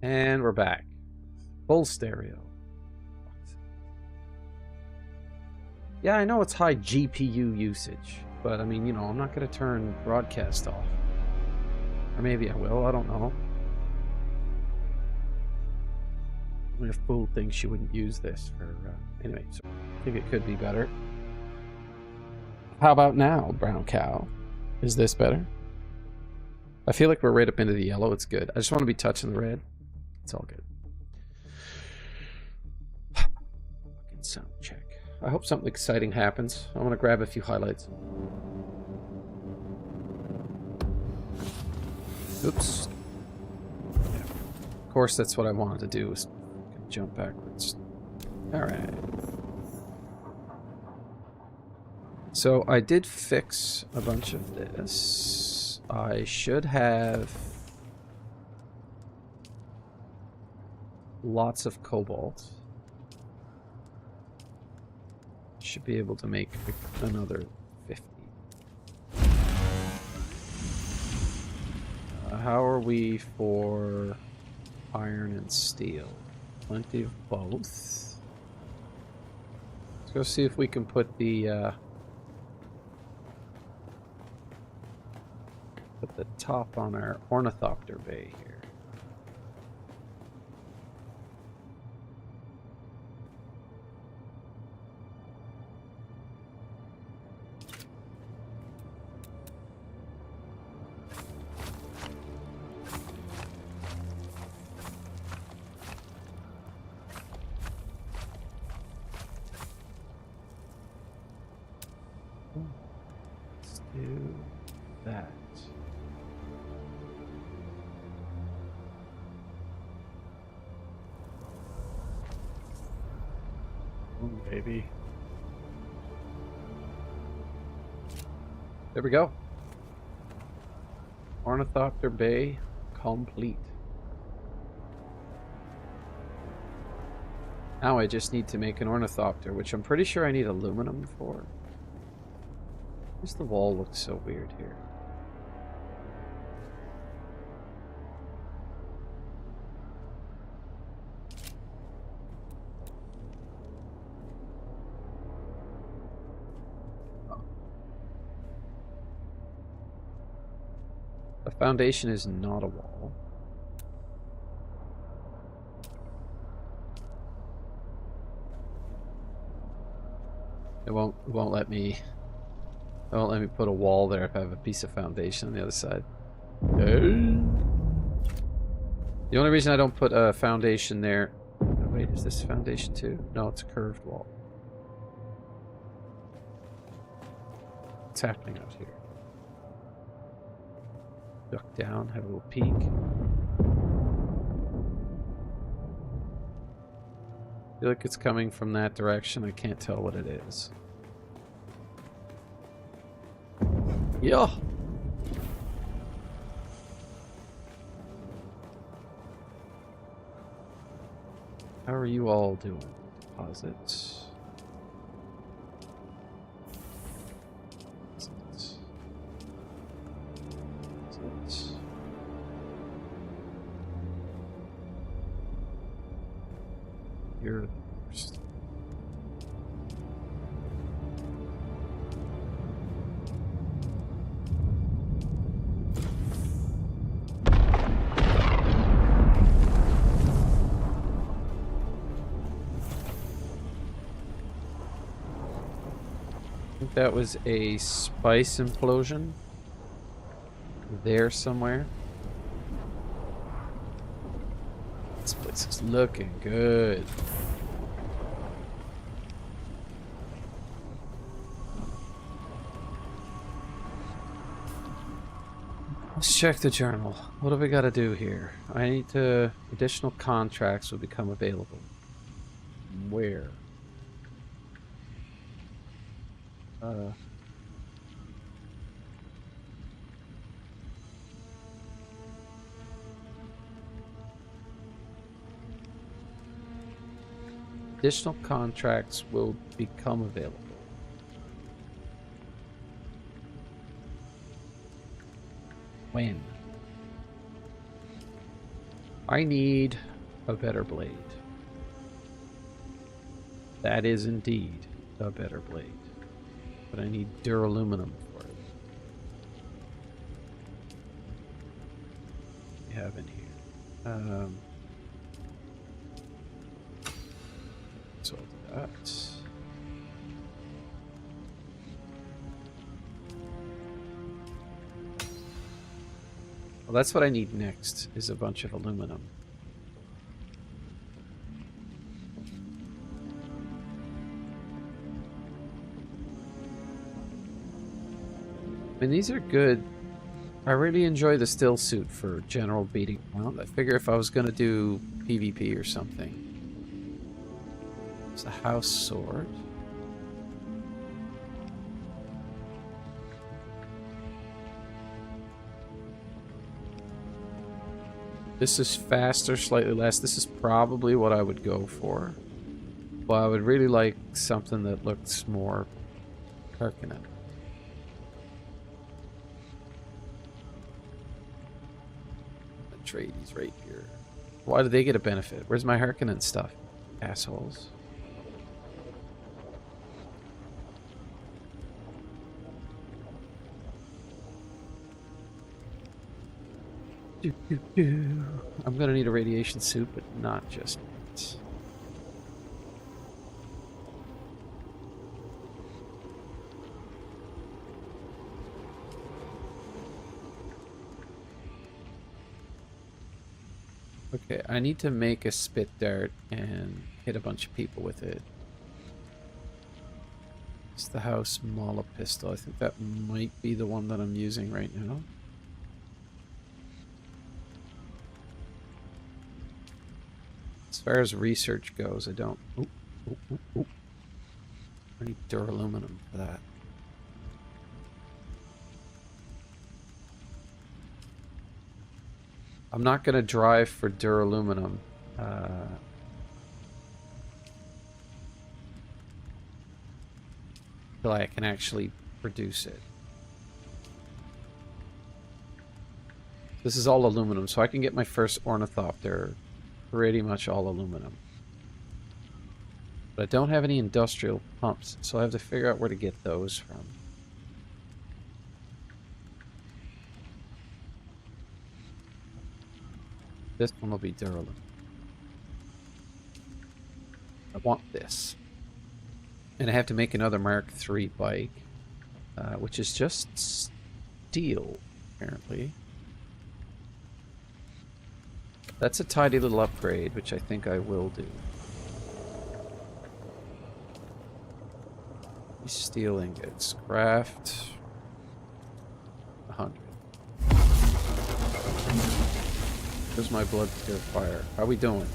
And we're back. Full stereo. Yeah, I know it's high GPU usage, but I mean, you know, I'm not going to turn broadcast off. Or maybe I will, I don't know. Only a fool thinks she wouldn't use this for... anyway, so I think it could be better. How about now, brown cow? Is this better? I feel like we're right up into the yellow. It's good. I just want to be touching the red. It's all good. Fucking sound check. I hope something exciting happens. I want to grab a few highlights. Oops. Yeah. Of course, that's what I wanted to do, was jump backwards. Alright. So I did fix a bunch of this. I should have lots of cobalt. Should be able to make another 50. How are we for iron and steel? Plenty of both. Let's go see if we can put the top on our ornithopter bay here. Let's do that. Baby. There we go. Ornithopter Bay complete. Now I just need to make an ornithopter, which I'm pretty sure I need aluminum for. Why does the wall look so weird here? The foundation is not a wall. It won't let me put a wall there if I have a piece of foundation on the other side. The only reason I don't put a foundation there... Oh, wait, is this foundation too? No, it's a curved wall. What's happening out here? Duck down, have a little peek. I feel like it's coming from that direction. I can't tell what it is. Yeah. How are you all doing? Deposits. You're the worst. I think that was a spice implosion there somewhere. This place is looking good. Let's check the journal. What do we got to do here? I need to... Additional contracts will become available. Where? Additional contracts will become available. When? I need a better blade. That is indeed a better blade. But I need duraluminum for it. What do we have in here? So I'll do that. Well, that's what I need next, is a bunch of aluminum. I mean, these are good. I really enjoy the still suit for general beating around. I figure if I was going to do PvP or something. It's a house sword. This is faster, slightly less. This is probably what I would go for. But I would really like something that looks more Harkonnen. Atreides right here. Why do they get a benefit? Where's my Harkonnen stuff? Assholes. I'm gonna need a radiation suit, but not just yet. Okay, I need to make a spit dart and hit a bunch of people with it. It's the House Mala pistol. I think that might be the one that I'm using right now. As far as research goes, I don't... I need duraluminum for that. I'm not going to drive for duraluminum. Till I can actually produce it. This is all aluminum, so I can get my first ornithopter pretty much all aluminum. But I don't have any industrial pumps, so I have to figure out where to get those from. This one will be duraluminum. I want this. And I have to make another Mark III bike, which is just steel, apparently. That's a tidy little upgrade, which I think I will do. Steel ingots. Craft 100. Here's my blood purifier. How are we doing?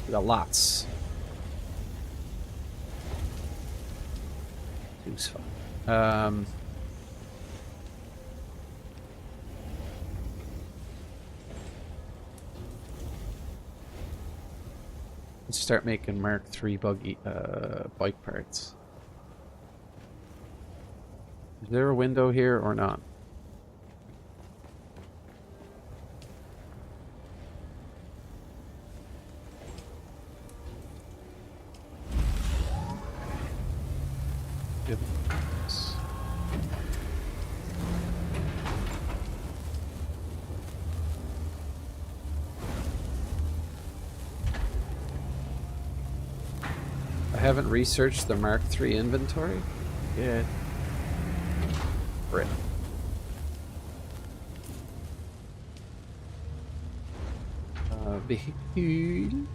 We got lots. Two's fine. Let's start making Mark III buggy bike parts. Is there a window here or not? Yep. I haven't researched the Mark III inventory yet. Right. Vehicle.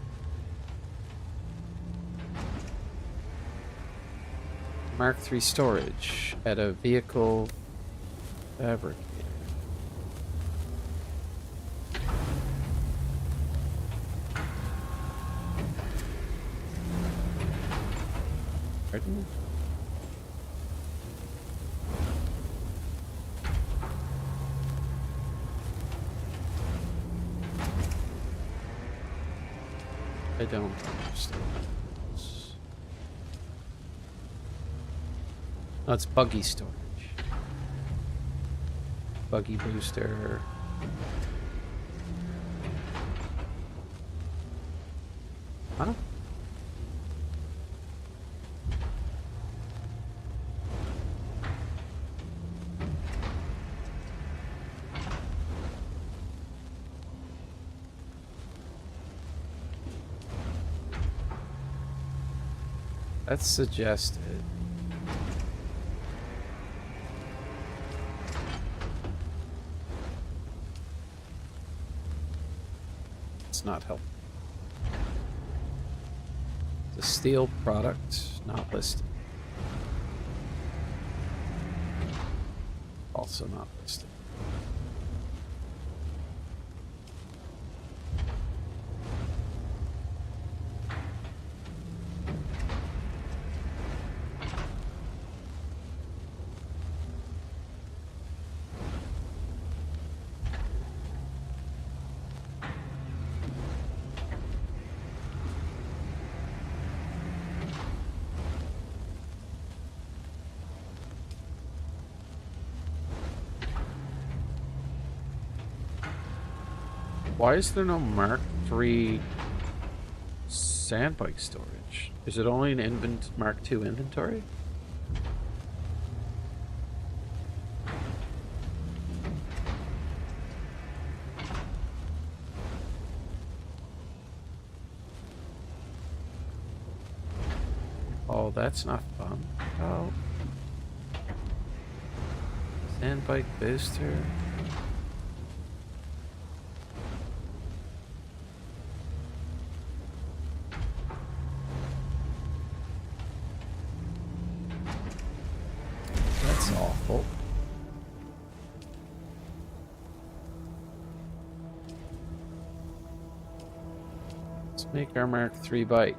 Mark III storage at a vehicle fabricator. Pardon? I don't understand. Oh, it's buggy storage. Buggy booster. Huh? That's suggested. It's not helpful. The steel product not listed. Also not listed. Why is there no Mark III sandbike storage? Is it only an Mark II inventory? Oh, that's not fun. Oh. Sandbike booster. That's awful. Let's make our Mark III bike.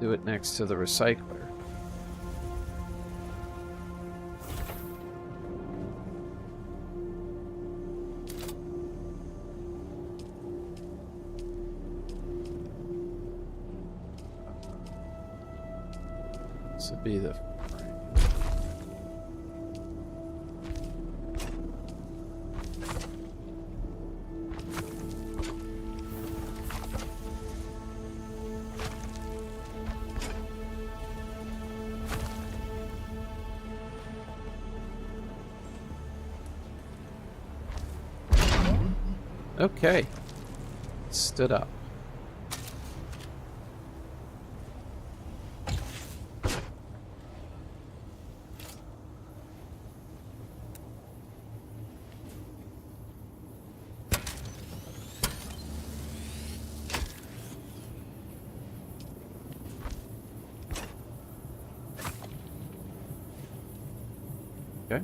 Do it next to the recycler. This would be the okay. Stood up. Okay.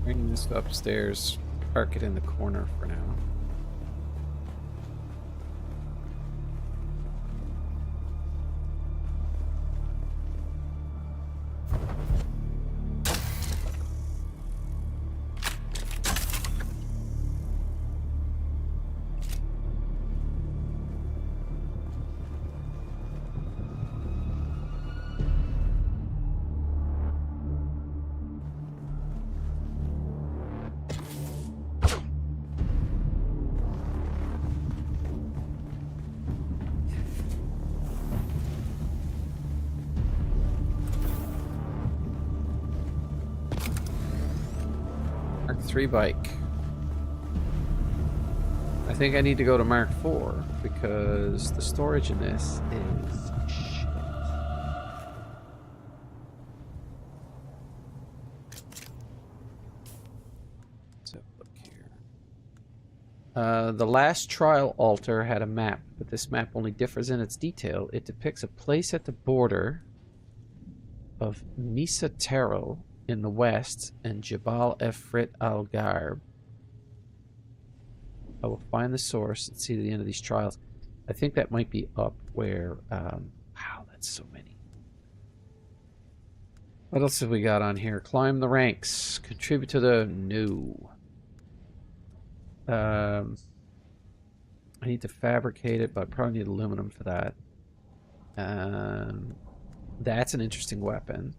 Bring this upstairs. Park it in the corner for now. Mark III bike. I think I need to go to Mark IV because the storage in this is shit. Let's have a look here. The last trial altar had a map, but this map only differs in its detail. It depicts a place at the border of Misa Tero in the west and Jabal Efrit al-Garb. I will find the source and see the end of these trials. I think that might be up where... wow, that's so many. What else have we got on here? Climb the ranks. Contribute to the... No. I need to fabricate it, but I probably need aluminum for that. That's an interesting weapon.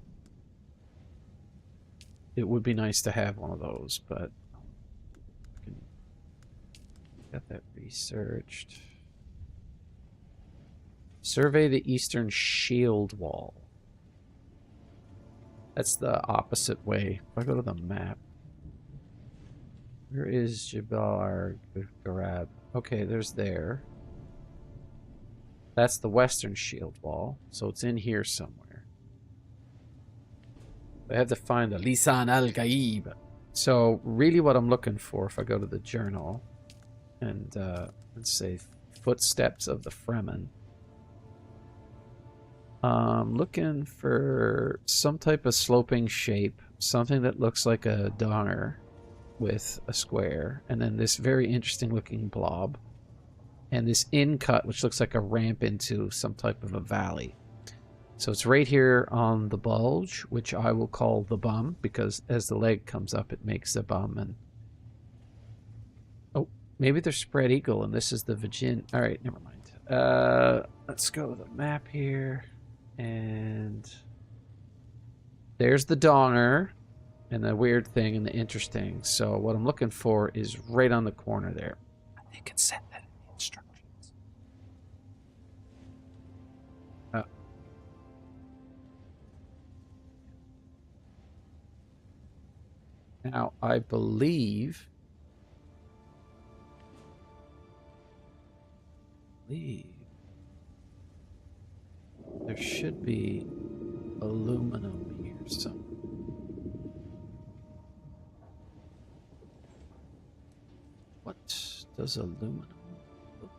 It would be nice to have one of those, but I can get that researched. Survey the eastern shield wall. That's the opposite way. If I go to the map, where is Jabal Garab? Okay, there's there. That's the western shield wall, so it's in here somewhere. I have to find the Lisan al-Gaib. So really what I'm looking for, if I go to the journal and let's say footsteps of the Fremen, I'm looking for some type of sloping shape, something that looks like a donger with a square, and then this very interesting looking blob, and this in cut which looks like a ramp into some type of a valley. So it's right here on the bulge, which I will call the bum, because as the leg comes up it makes the bum. And oh, maybe they're spread eagle and this is the vagin. All right, never mind. Let's go to the map here, and there's the donger and the weird thing and the interesting. So what I'm looking for is right on the corner there. I think it said that in the instructions. Now, I believe there should be aluminum here somewhere. What does aluminum look like?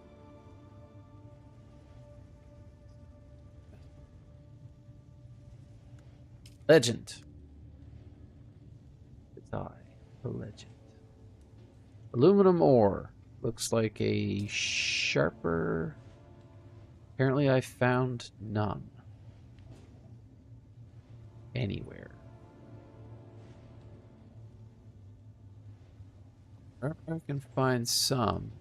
Legend. The legend. Aluminum ore. Looks like a sharper. Apparently I found none. Anywhere. Or I can find some.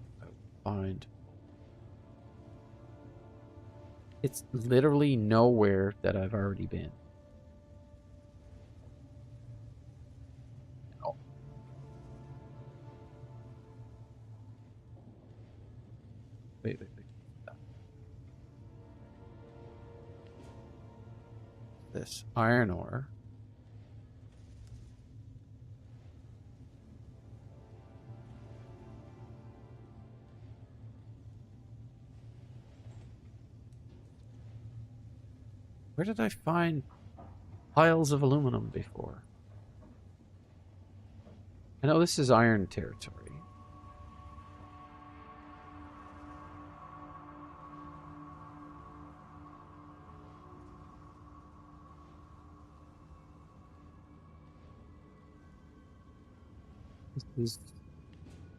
It's literally nowhere that I've already been. Wait. This iron ore. Where did I find piles of aluminum before? I know this is iron territory. This is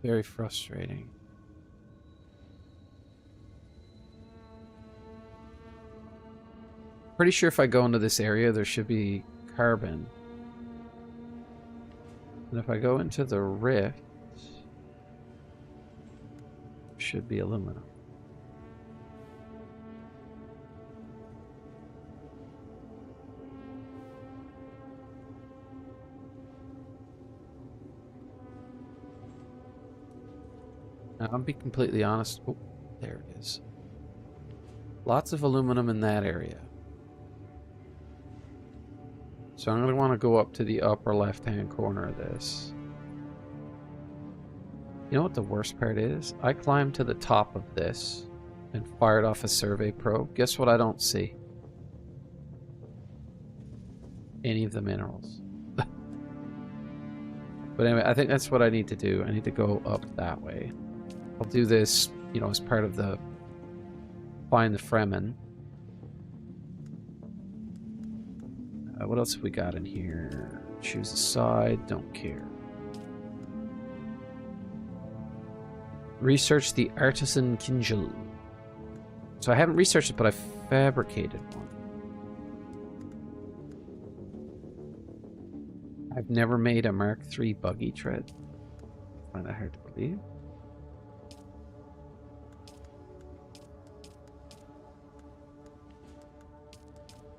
very frustrating. Pretty sure if I go into this area, there should be carbon. And if I go into the rift, there should be aluminum. Now, I'll be completely honest. Oh, there it is. Lots of aluminum in that area. So I'm going to want to go up to the upper left-hand corner of this. You know what the worst part is? I climbed to the top of this and fired off a survey probe. Guess what I don't see? Any of the minerals. But anyway, I think that's what I need to do. I need to go up that way. I'll do this, you know, as part of the find the Fremen. What else have we got in here? Choose a side, don't care. Research the artisan Kinjal. So I haven't researched it, but I fabricated one. I've never made a Mark III buggy tread. I find that hard to believe.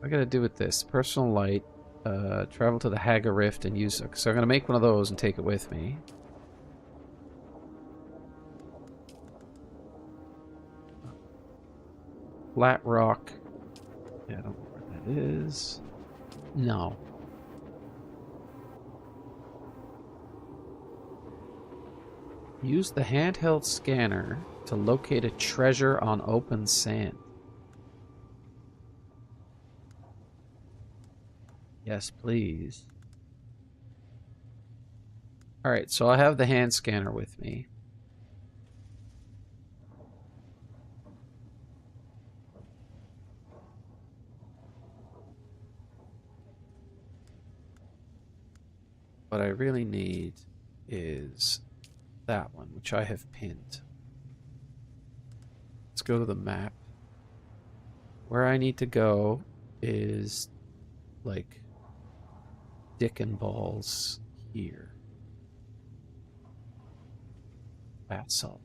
I gotta do with this personal light. Travel to the Haga Rift and use it. So I'm gonna make one of those and take it with me. Flat rock. Yeah, I don't know where that is. No. Use the handheld scanner to locate a treasure on open sand. Yes, please. Alright, so I have the hand scanner with me. What I really need is that one, which I have pinned. Let's go to the map. Where I need to go is like dick and balls here. Basalt.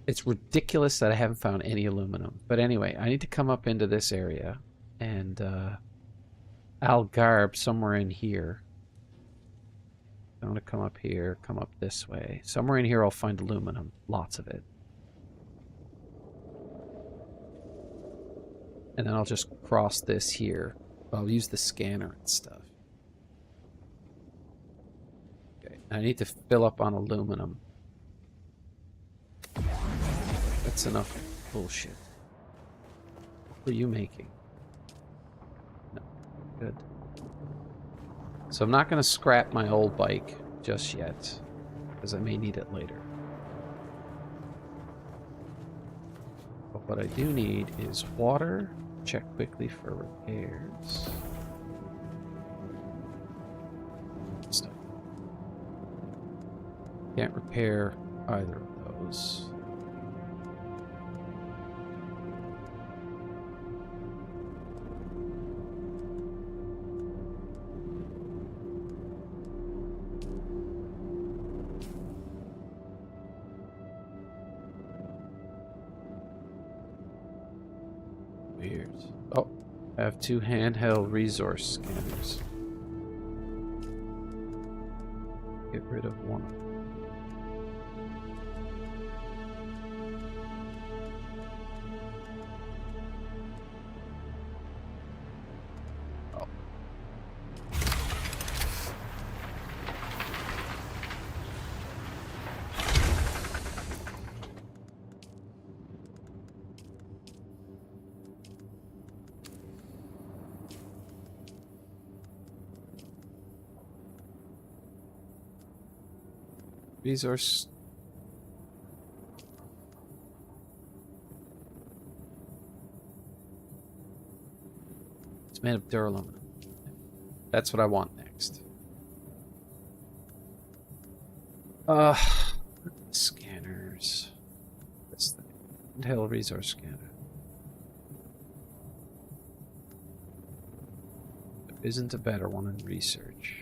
It's ridiculous that I haven't found any aluminum. But anyway, I need to come up into this area and Algarb somewhere in here. I'm going to come up here, come up this way. Somewhere in here I'll find aluminum. Lots of it. And then I'll just cross this here. I'll use the scanner and stuff. Okay, I need to fill up on aluminum. That's enough bullshit. What are you making? No, good. So I'm not going to scrap my old bike just yet, because I may need it later. But what I do need is water. Check quickly for repairs. Stuff. Can't repair either of those. Weird. Oh, I have 2 handheld resource scanners. Get rid of one. Oh. Resource. It's made of duraluminum. That's what I want next. Scanners. This thing. Handheld resource scanner. There isn't a better one in research.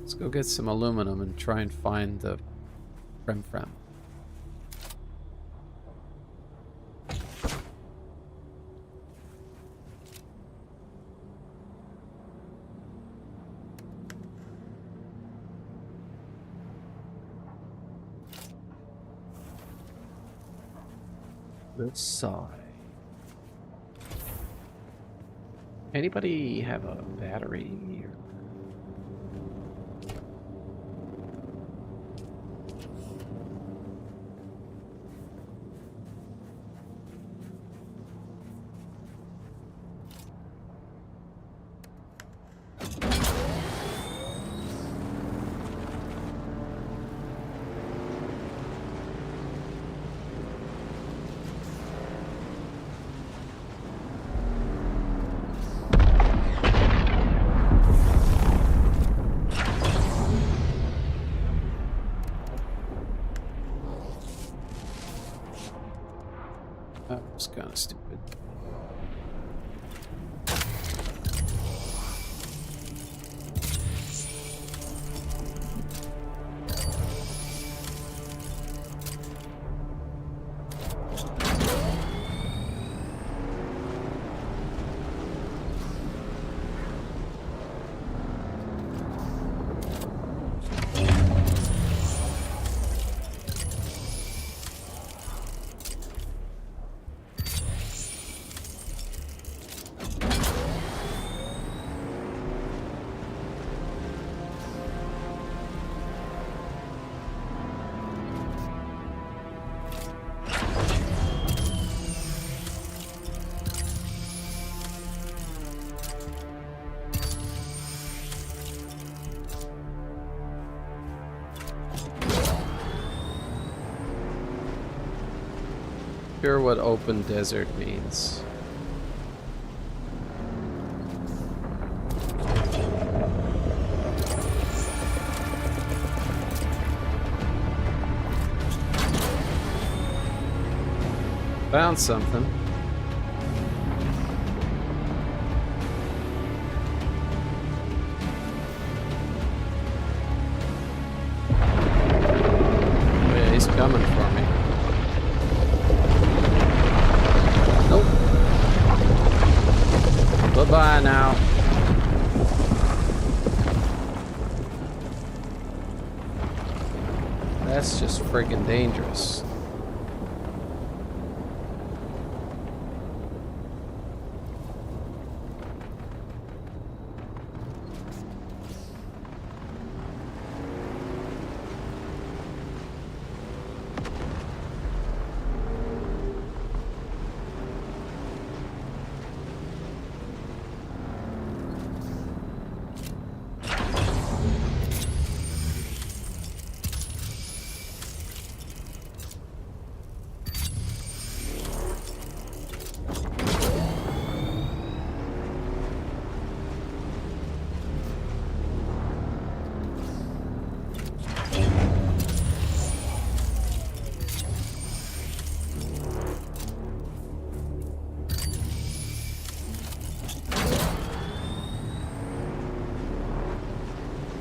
Let's go get some aluminum and try and find the frem. Let's sigh. Anybody have a battery here? That was kind of stupid. sure what open desert means. Found something. Oh yeah, he's coming for me. Nope. Bye-bye now. That's just friggin' dangerous.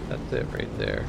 That's it right there.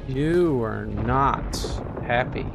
You are not happy.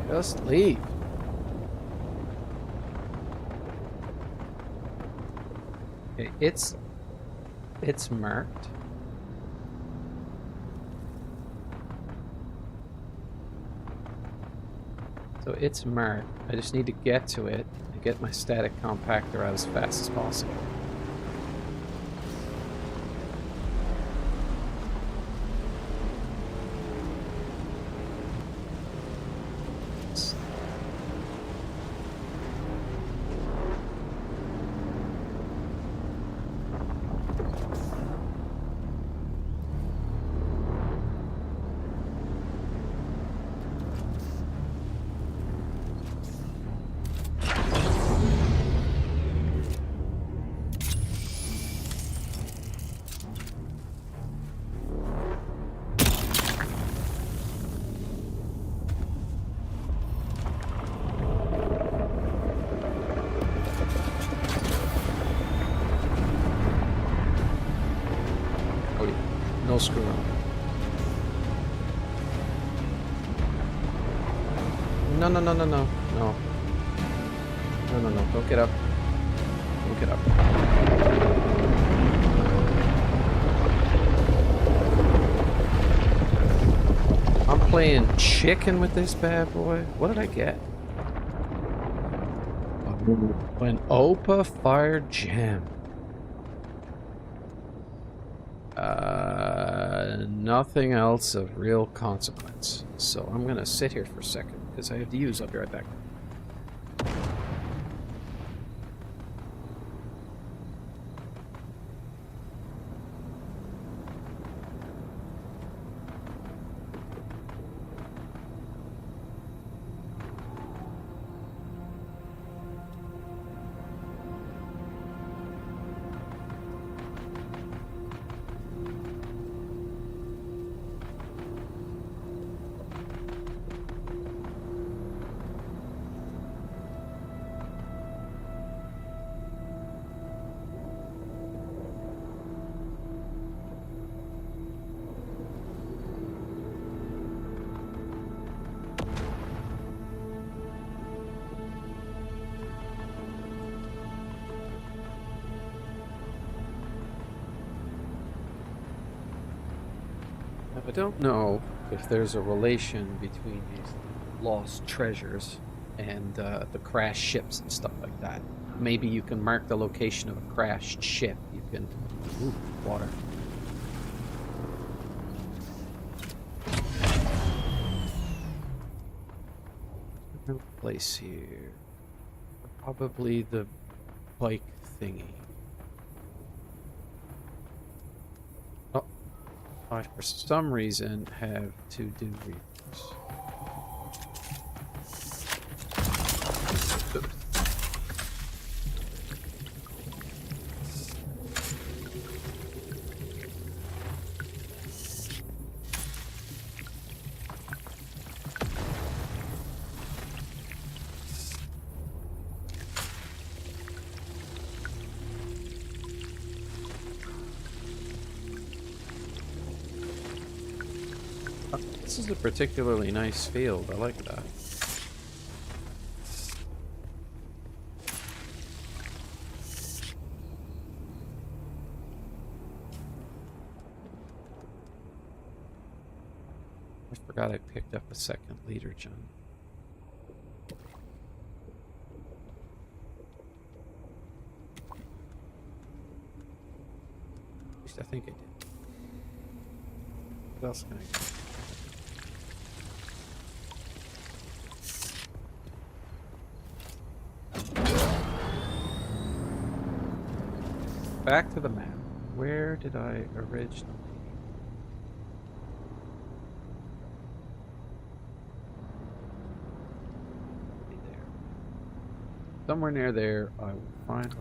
Just leave. Okay, it's marked. So it's marked. I just need to get to it and get my static compactor out as fast as possible. No screw up. No, no, no, no, no. No. No, no, no. Don't get up. Don't get up. I'm playing chicken with this bad boy. What did I get? An Opa Fire Gem. Nothing else of real consequence. So I'm gonna sit here for a second because I have to use. I'll be right back. I don't know if there's a relation between these lost treasures and the crashed ships and stuff like that. Maybe you can mark the location of a crashed ship. You can... Ooh, water. No place here. Probably the bike thingy. I, for some reason, have to do reverse. This is a particularly nice field. I like that. I forgot I picked up a second leader, John. At least I think I did. What else can I get? Back to the map. Where did I originally... There. Somewhere near there, I will find...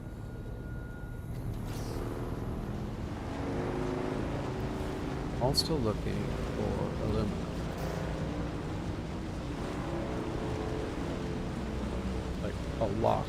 Also looking for aluminum. Like a lot.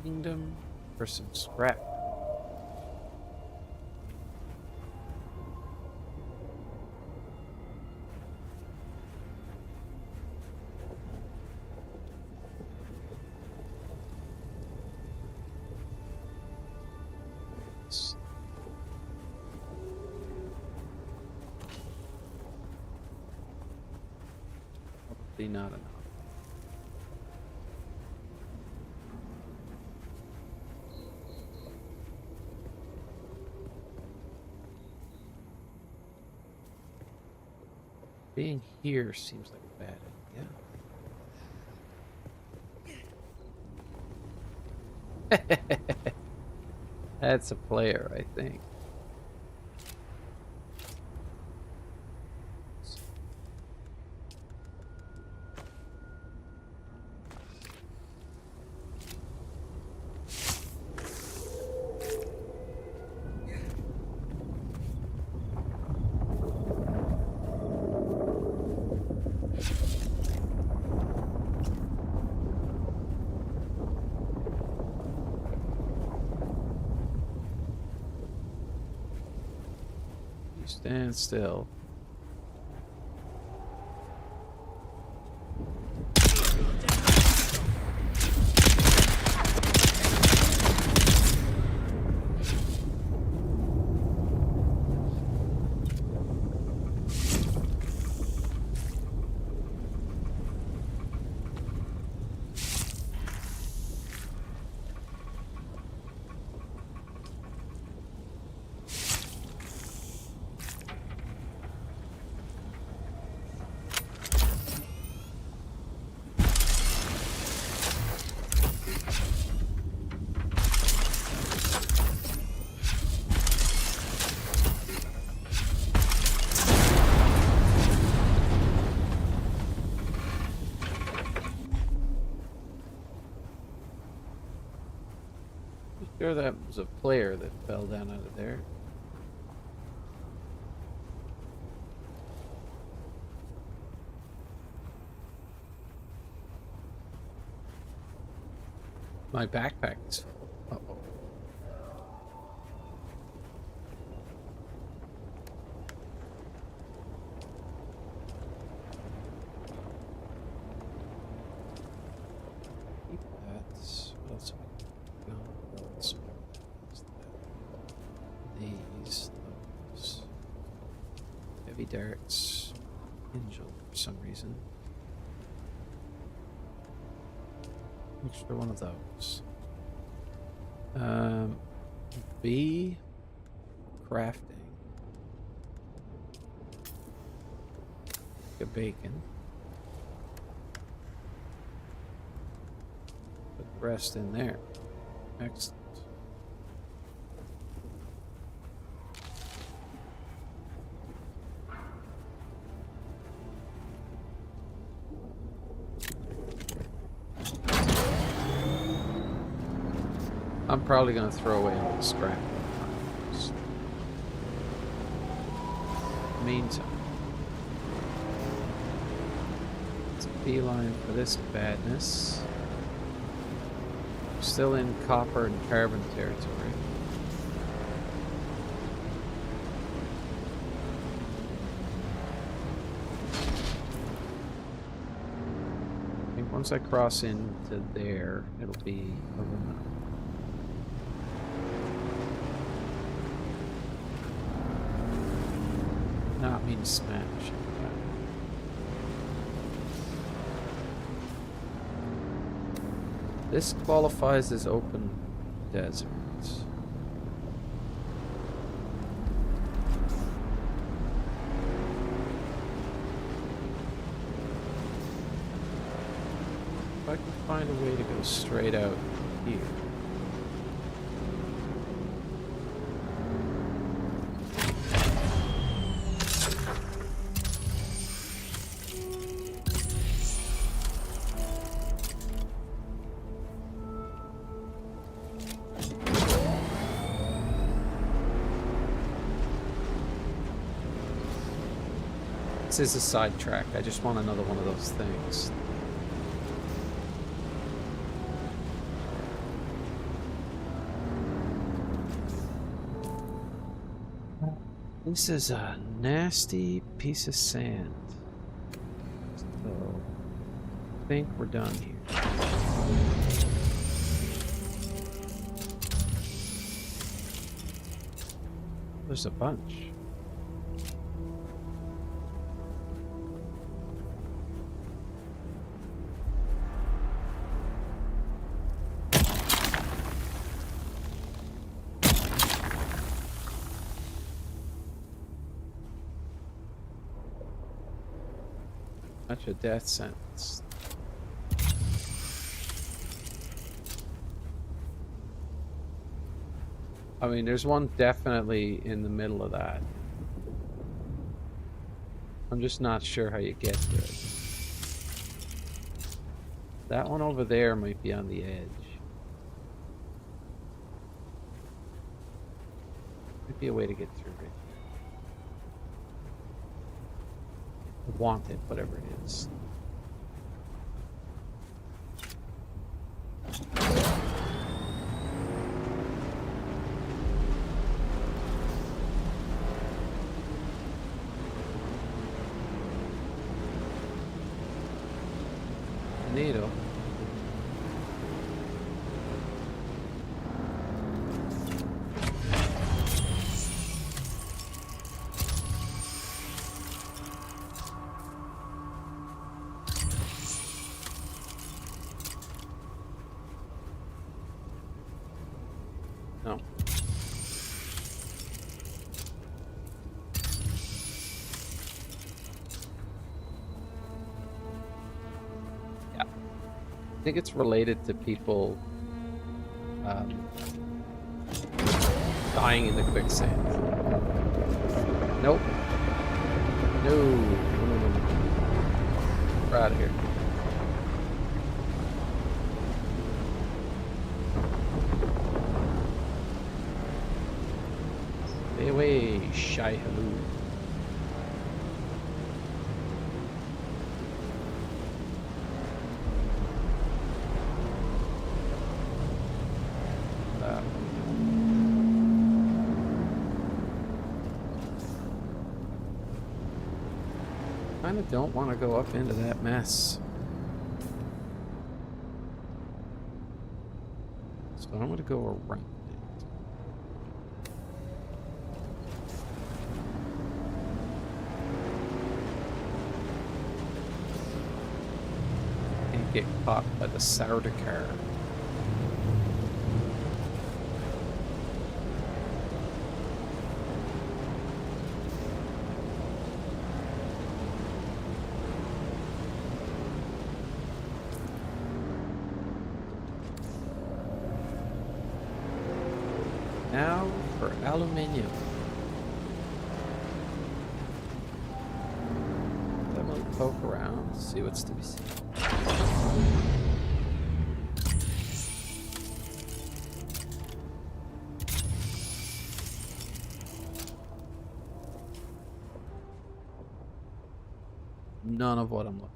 Kingdom for some scrap. Probably not enough. Being here seems like a bad idea. That's a player, I think. Stand still. Sure, that was a player that fell down out of there. My backpack is full. Uh-oh. Keep that. What else have we got? Those. These. Those. Heavy darts. Angel for some reason. Extra one of those. B. Crafting. A bacon. Put the rest in there. Excellent. I'm probably going to throw away all the scrap. Meantime, it's a beeline for this badness. Still in copper and carbon territory. I think once I cross into there, it'll be aluminum. Not mean to smash. This qualifies as open desert. If I can find a way to go straight out here. This is a sidetrack. I just want another one of those things. This is a nasty piece of sand. So, I think we're done here. There's a bunch. That's a death sentence. I mean, there's one definitely in the middle of that. I'm just not sure how you get to it. That one over there might be on the edge. Might be a way to get through right here. I want it, whatever it is. Needle. No. Yeah. I think it's related to people dying in the quicksand. Nope. No. We're out of here. Stay away, shy haloo. I don't want to go up into that mess. So I'm going to go around it. And get caught by the sourdough car. Now for aluminium. I'm gonna poke around, see what's to be seen. None of what I'm looking.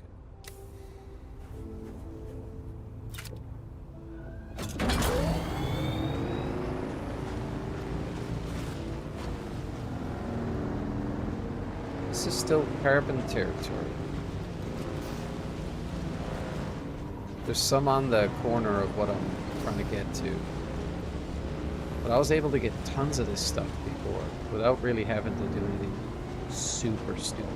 This is still carbon territory. There's some on the corner of what I'm trying to get to. But I was able to get tons of this stuff before without really having to do anything super stupid.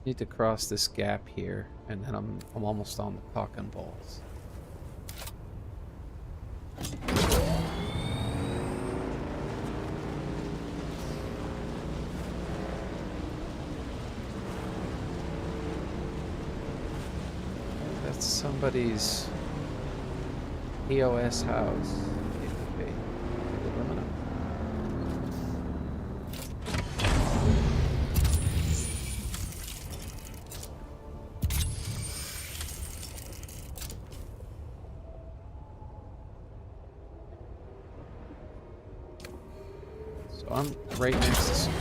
Need to cross this gap here, and then I'm almost on the cock and balls. That's somebody's POS house. I'm right next to some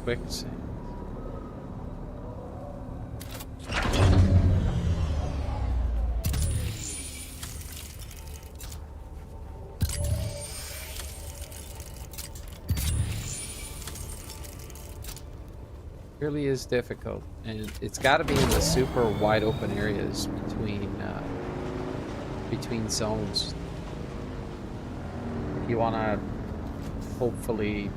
quicksand. Really is difficult, and it's got to be in the super wide open areas between zones. If you want to hopefully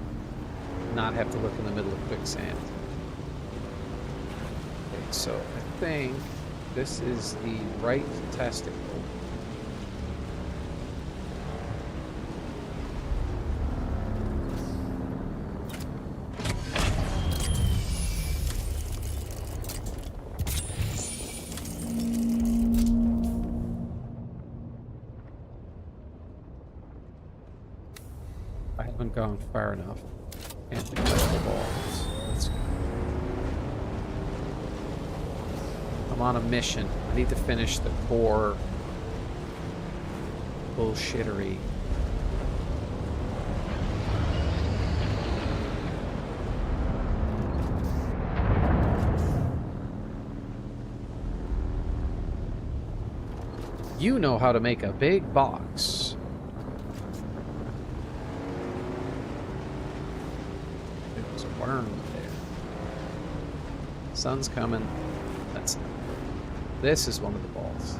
not have to look in the middle of quicksand. Okay. So I think this is the right testicle. I haven't gone far enough. Can't pick up the balls. Let's go. I'm on a mission. I need to finish the core bullshittery. You know how to make a big box. There's a worm there. Sun's coming. That's this is one of the balls.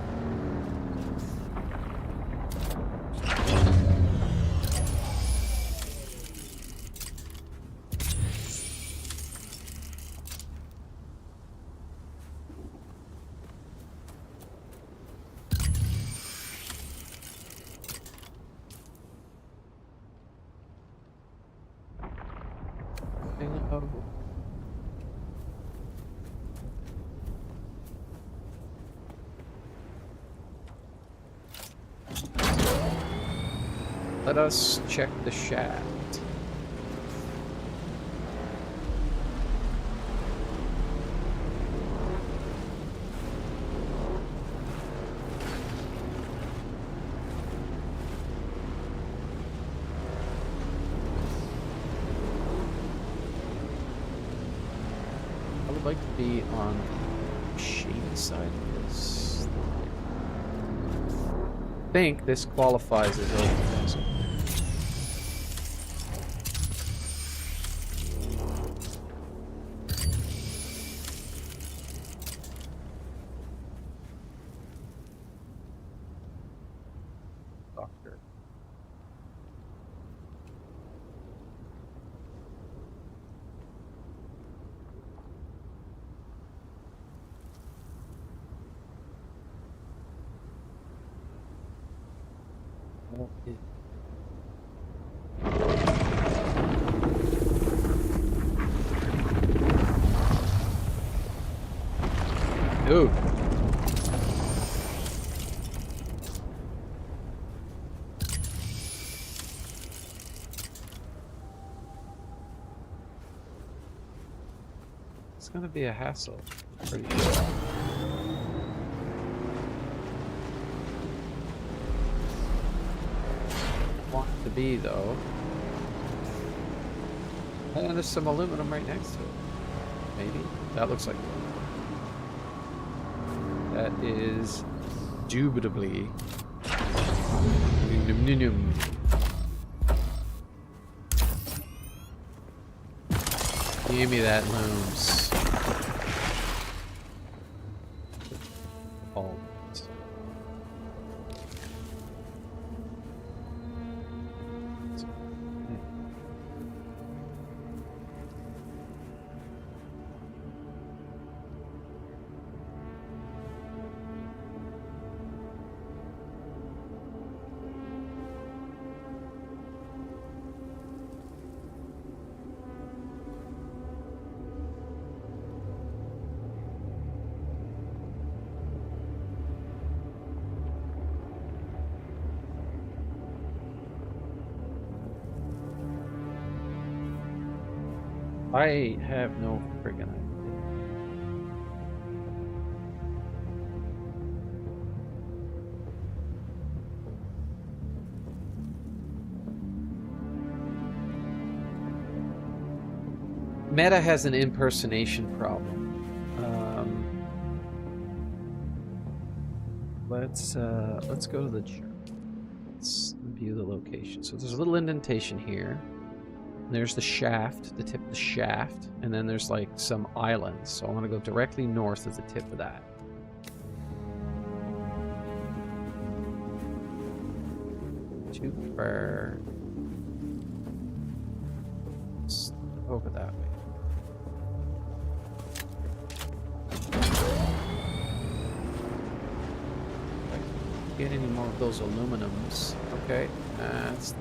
Let us check the shaft. I would like to be on the shady side of this. I think this qualifies as open desert. Doctor. Dude. It's gonna be a hassle. Pretty sure. Want it to be though. And there's some aluminum right next to it. Maybe that looks like. That is indubitably. Give me that looms. Oh. I have no friggin' idea. Meta has an impersonation problem. Let's go to the chart. Let's view the location. So there's a little indentation here. There's the shaft, the tip of the shaft, and then there's like some islands. So I want to go directly north of the tip of that. Too far. Let's over that way. get any more of those aluminums. Okay, that's...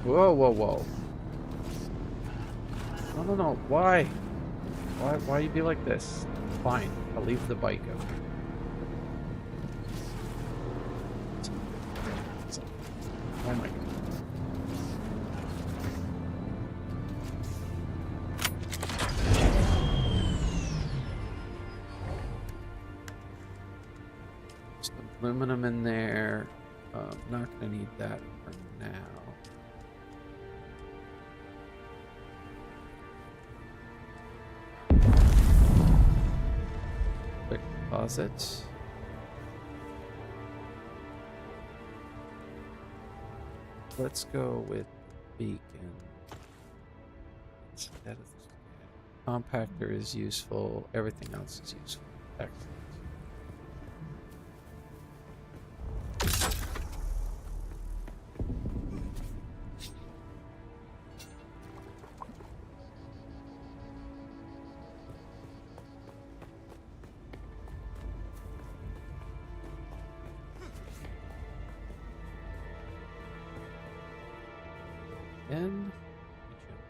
Whoa, whoa, whoa. No, no, no, why? Why you be like this? Fine, I'll leave the bike out. Oh my god. Some aluminum in there. Not gonna need that for now. Quick deposit. Let's go with beacon. Instead of compactor is useful. Everything else is useful. Excellent. Then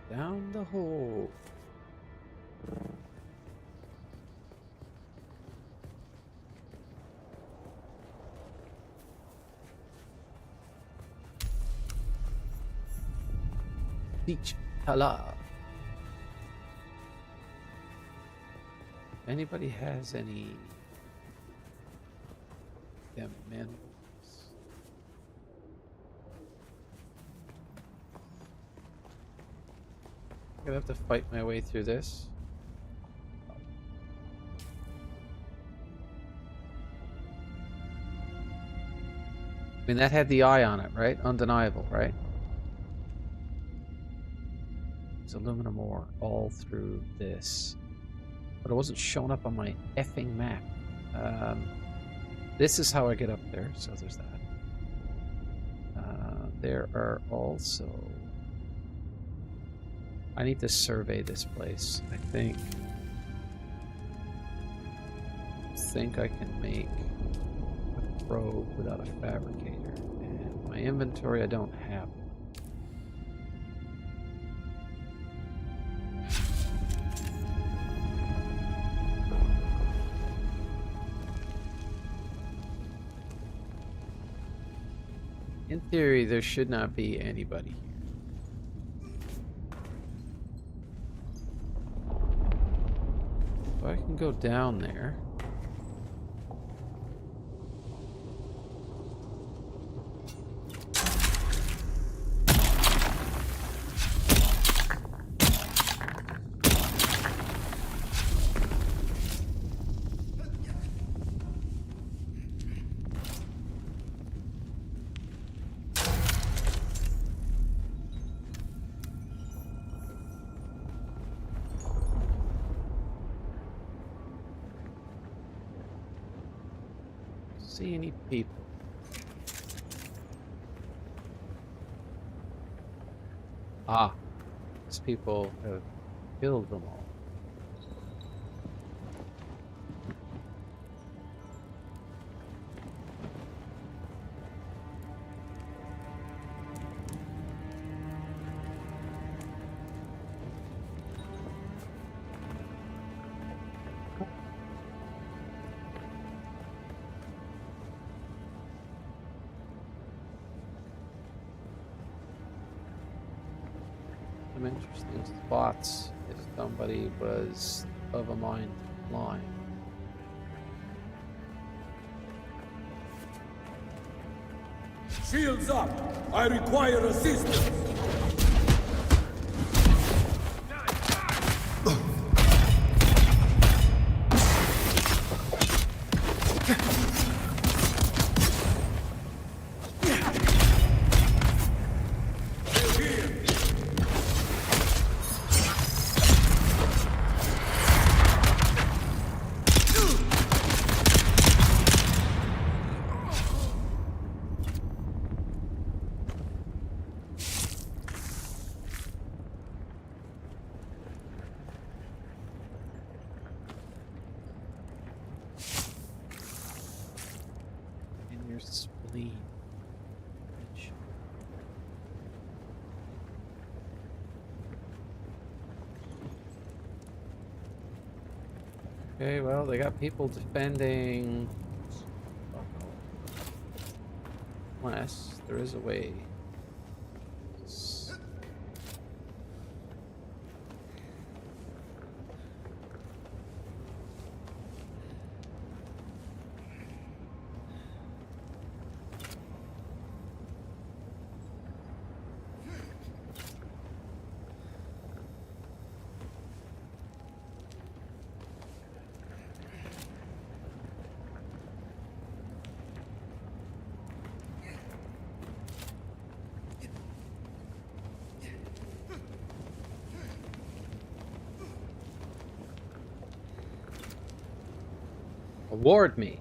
we jump down the hole. Beach. Hello. Anybody has any them men? I'm gonna have to fight my way through this. I mean, that had the eye on it, right? Undeniable, right? There's aluminum ore all through this. But it wasn't showing up on my effing map. This is how I get up there, so there's that. There are also... I need to survey this place. I think I can make a probe without a fabricator. And my inventory, I don't have. In theory, there should not be anybody here. I can go down there. See any people? Ah, these people have killed them all. Some interesting spots if somebody was of a mind flying. Shields up! I require assistance! clean. Okay, well, they got people defending. Unless there is a way. Award me.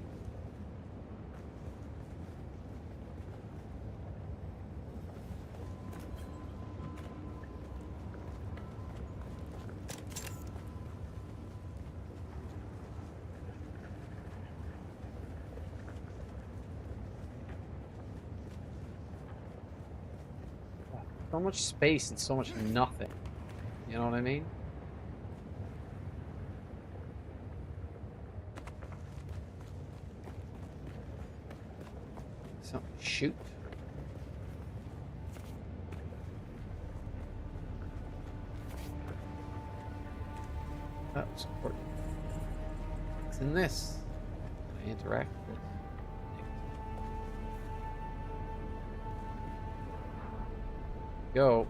So much space and so much nothing. You know what I mean? So, shoot. That was important. What's in this? Can I interact with it? Go.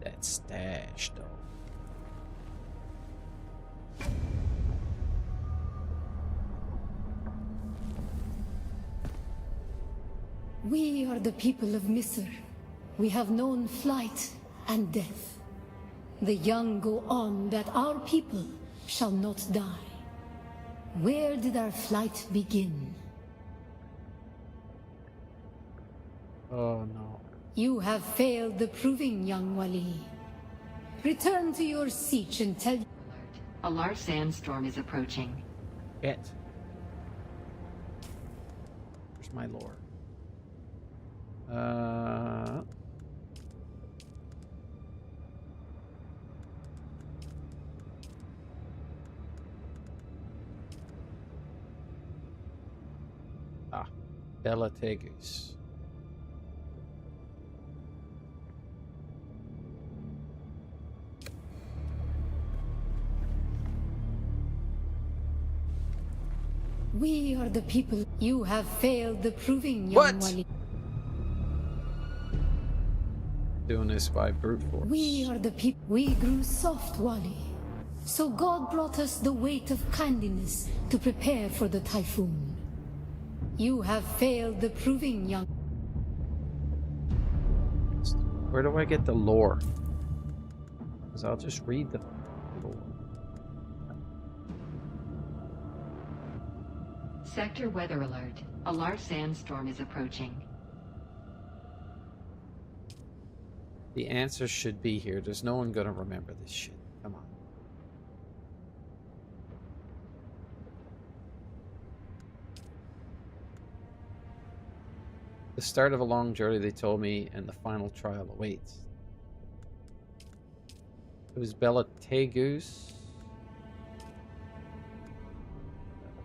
That stash, though. We are the people of Misr. We have known flight and death. The young go on that our people shall not die. Where did our flight begin? Oh no. You have failed the proving, young Wali. Return to your siege and tell... A large sandstorm is approaching. Where's my lore? Bella Tegus. We are the people. You have failed the proving, young Wali. Doing this by brute force. We are the people. We grew soft, Wali. So God brought us the weight of kindness to prepare for the typhoon. You have failed the proving, young... Where do I get the lore? Because I'll just read the lore. Sector weather alert. A large sandstorm is approaching. The answer should be here. There's no one gonna remember this shit. Come on. The start of a long journey, they told me, and the final trial awaits. It was Bella Tegus.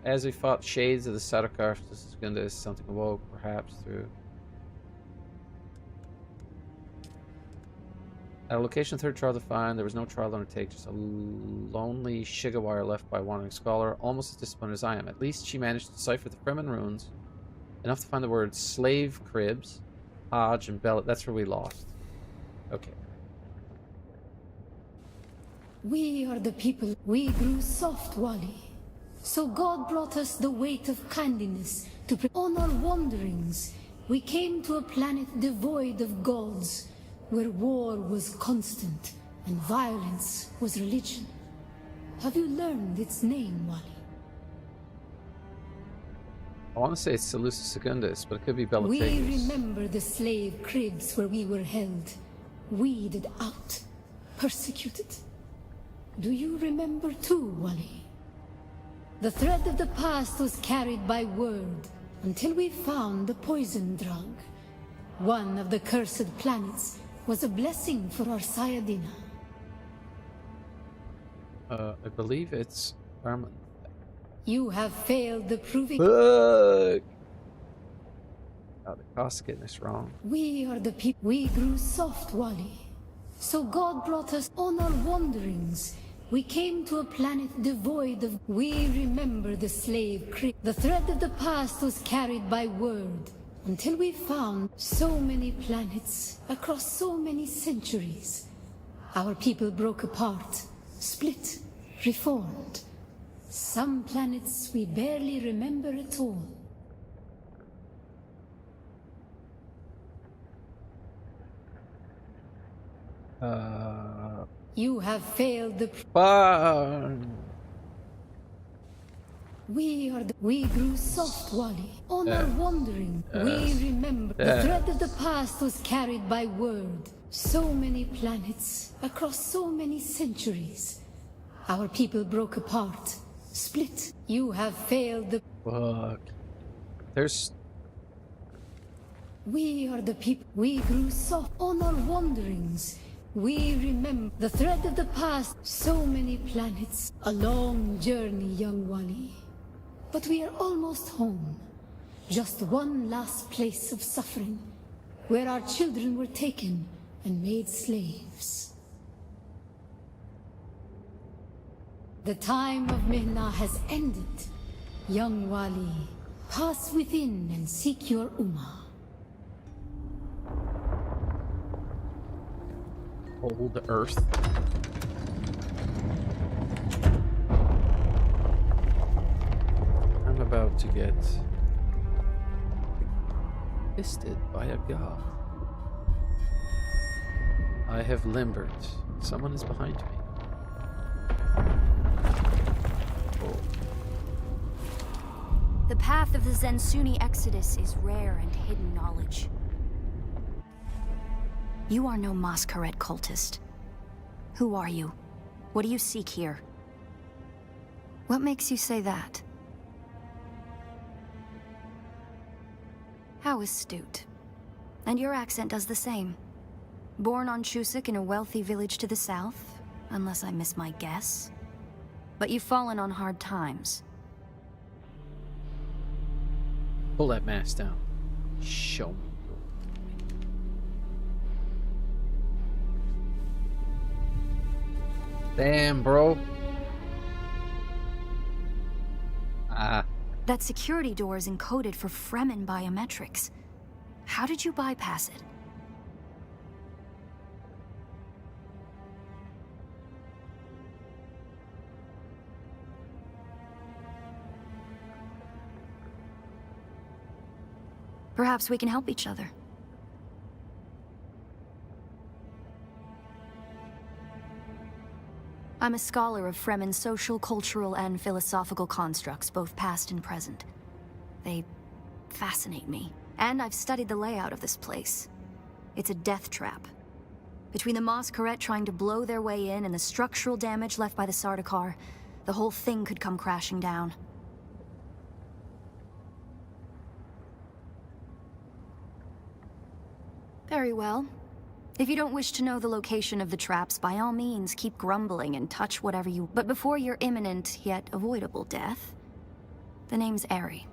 As we fought shades of the Sarkar, this is going to something awoke, perhaps through. At a location third trial defined, there was no trial to undertake, just a lonely Shigawire left by a wandering scholar, almost as disappointed as I am. At least she managed to decipher the Fremen runes, enough to find the words slave cribs, Hajj, and Bella. That's where we lost. Okay. We are the people. We grew soft, Wali. So God brought us the weight of kindness to on our wanderings. We came to a planet devoid of gods, where war was constant and violence was religion. Have you learned its name, Wali? I want to say it's Seleucus Secundus, but it could be Bella We Tegus. remember the slave cribs where we were held, weeded out, persecuted. Do you remember too, Wali? The thread of the past was carried by word until we found the poison drug. One of the cursed planets was a blessing for our Sayadina. I believe it's Armand. You have failed the proving. Fuck! Oh, the cost of getting this wrong. We are the people. We grew soft, Wally. So God brought us on our wanderings. We came to a planet devoid of. We remember the slave creep. The thread of the past was carried by word until we found so many planets across so many centuries. Our people broke apart, split, reformed. Some planets we barely remember at all. You have failed the. We grew soft, Wally. On our wandering, we remember. The thread of the past was carried by word. So many planets across so many centuries. Our people broke apart, split. You have failed the. Fuck. There's. We are the people. We grew soft on our wanderings. We remember the thread of the past. So many planets. A long journey, young Wally. But we are almost home. Just one last place of suffering, where our children were taken and made slaves. The time of Mihna has ended. Young Wali, pass within and seek your Ummah. Old Earth. I'm about to get fisted by a god. I have limbered. Someone is behind me. Oh. The path of the Zensuni Exodus is rare and hidden knowledge. You are no Masquerade cultist. Who are you? What do you seek here? What makes you say that? How astute. And your accent does the same. Born on Chusik in a wealthy village to the south, unless I miss my guess. But you've fallen on hard times. Pull that mask down. Show me. Damn, bro. That security door is encoded for Fremen biometrics. How did you bypass it? Perhaps we can help each other. I'm a scholar of Fremen's social, cultural, and philosophical constructs, both past and present. They fascinate me. And I've studied the layout of this place. It's a death trap. Between the Masquerade trying to blow their way in and the structural damage left by the Sardaukar, the whole thing could come crashing down. Very well. If you don't wish to know the location of the traps, by all means, keep grumbling and touch whatever you... But before your imminent, yet avoidable death, the name's Eri.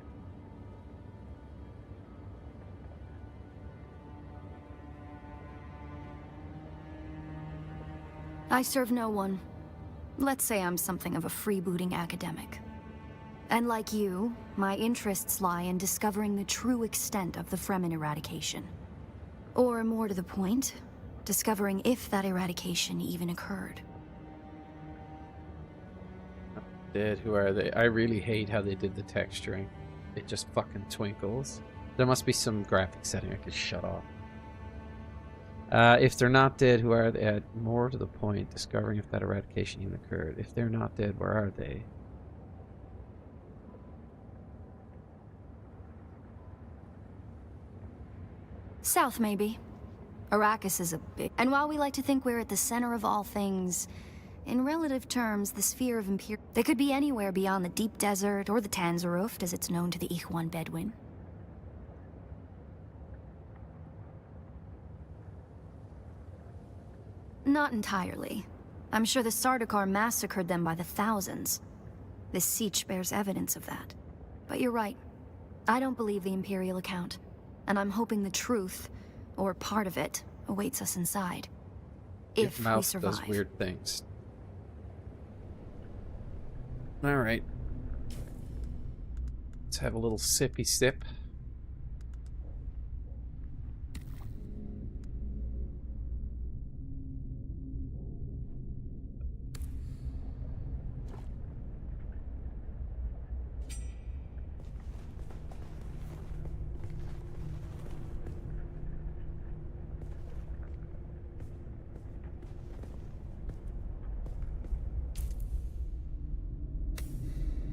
I serve no one. Let's say I'm something of a freebooting academic. And like you, my interests lie in discovering the true extent of the Fremen eradication. Or more to the point, discovering if that eradication even occurred. Dead, who are they? I really hate how they did the texturing. It just fucking twinkles. There must be some graphic setting I could shut off. If they're not dead, who are they? More to the point, discovering if that eradication even occurred. If they're not dead, where are they? South, maybe. Arrakis is a big... And while we like to think we're at the center of all things, In relative terms, the sphere of Imperial... They could be anywhere beyond the deep desert or the Tanzeruft, as it's known to the Ikhwan Bedouin. Not entirely. I'm sure the Sardaukar massacred them by the thousands. This siege bears evidence of that. But you're right. I don't believe the Imperial account. And I'm hoping the truth, or part of it, awaits us inside. If we survive. Does weird things. All right. Let's have a little sippy sip.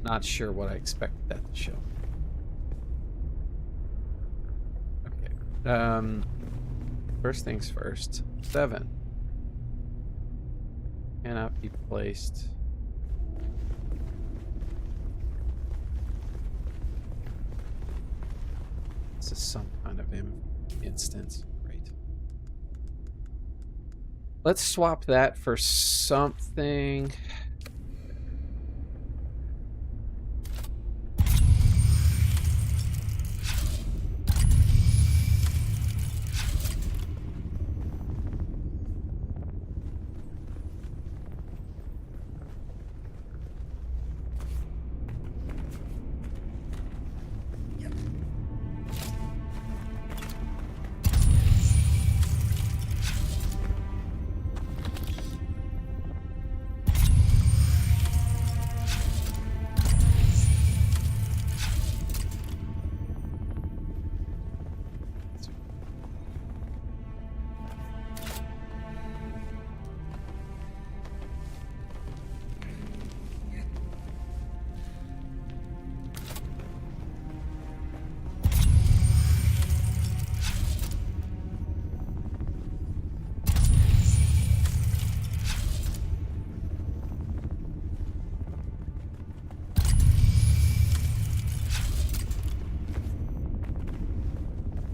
Not sure what I expected that to show. Okay. First things first. 7 cannot be placed. This is some kind of instance. Great. Let's swap that for something.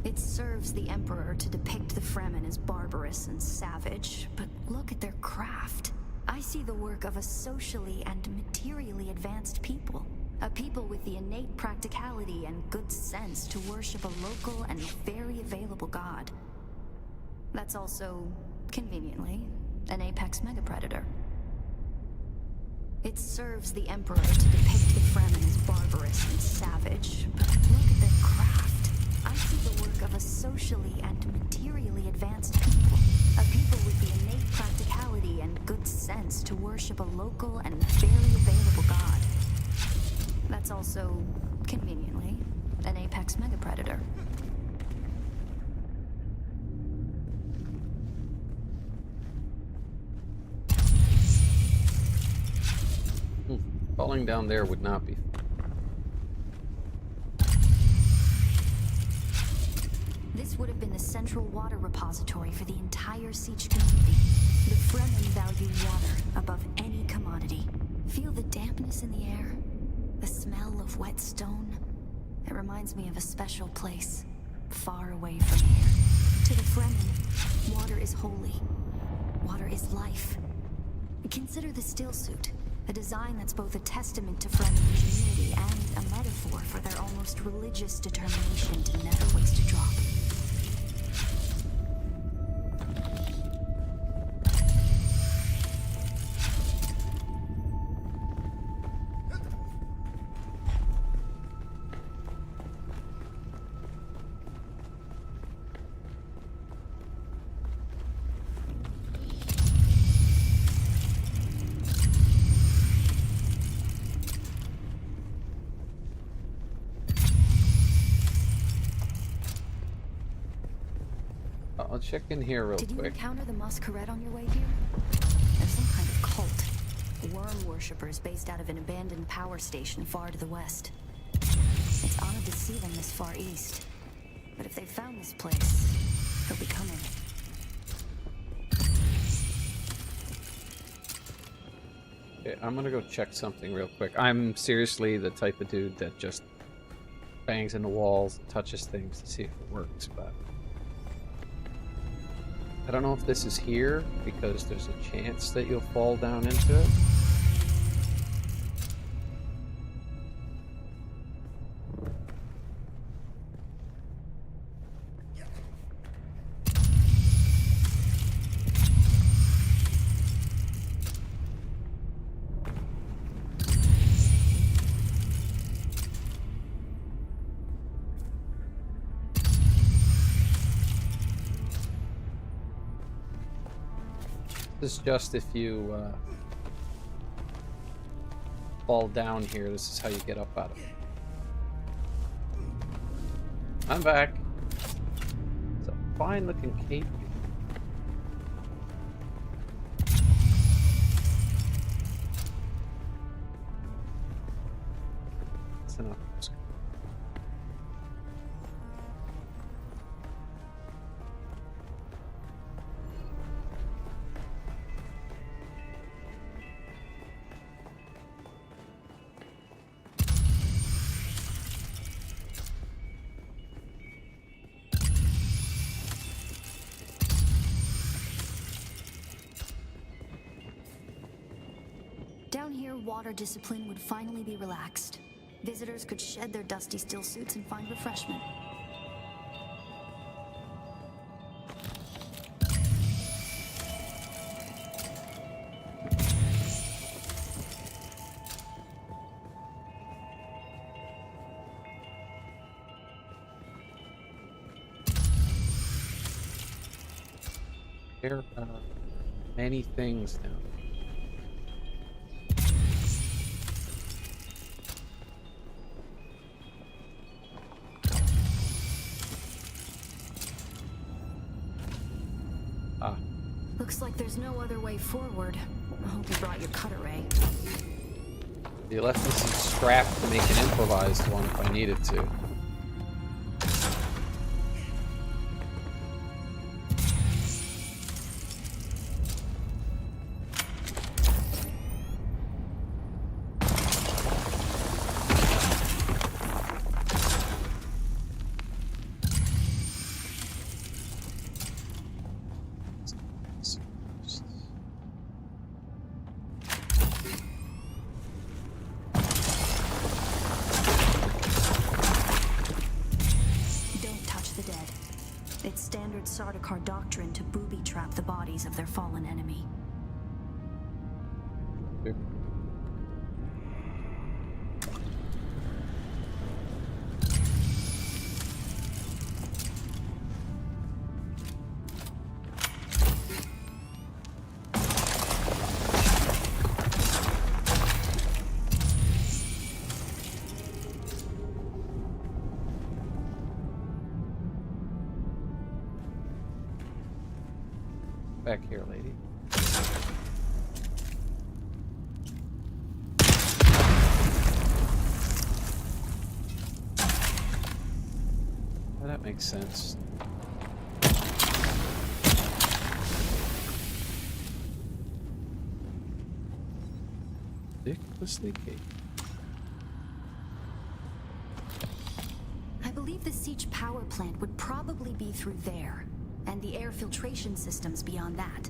It serves the Emperor to depict the Fremen as barbarous and savage, but look at their craft. I see the work of a socially and materially advanced people. A people with the innate practicality and good sense to worship a local and very available god. That's also, conveniently, an apex megapredator. It serves the Emperor to depict the Fremen as barbarous and savage, but look at their craft. I see the work of a socially and materially advanced people. A people with the innate practicality and good sense to worship a local and very available god. That's also, conveniently, an apex megapredator. Falling down there would not be. This would have been the central water repository for the entire Siege community. The Fremen value water above any commodity. Feel the dampness in the air? The smell of wet stone? It reminds me of a special place, far away from here. To the Fremen, water is holy. Water is life. Consider the still suit, a design that's both a testament to Fremen ingenuity and a metaphor for their almost religious determination to never waste a drop. I'll check in here real quick. Did you encounter the Masquerade on your way here? They're some kind of cult. Worm worshippers based out of an abandoned power station far to the west. It's odd to see them this far east. But if they've found this place, they'll be coming. Okay, I'm gonna go check something real quick. I'm seriously the type of dude that just bangs into walls and touches things to see if it works, but I don't know if this is here because there's a chance that you'll fall down into it. This is just if you fall down here, this is how you get up out of it. I'm back. It's a fine looking cape. That's enough. Down here, water discipline would finally be relaxed. Visitors could shed their dusty still suits and find refreshment. There are many things now. Looks like there's no other way forward. I hope you brought your cutter ray. You left me some scrap to make an improvised one if I needed to. Sardaukar doctrine to booby-trap the bodies of their fallen enemy. Back here, lady. Well, that makes sense. Ridiculously gay. I believe the siege power plant would probably be through there, and the air filtration systems beyond that.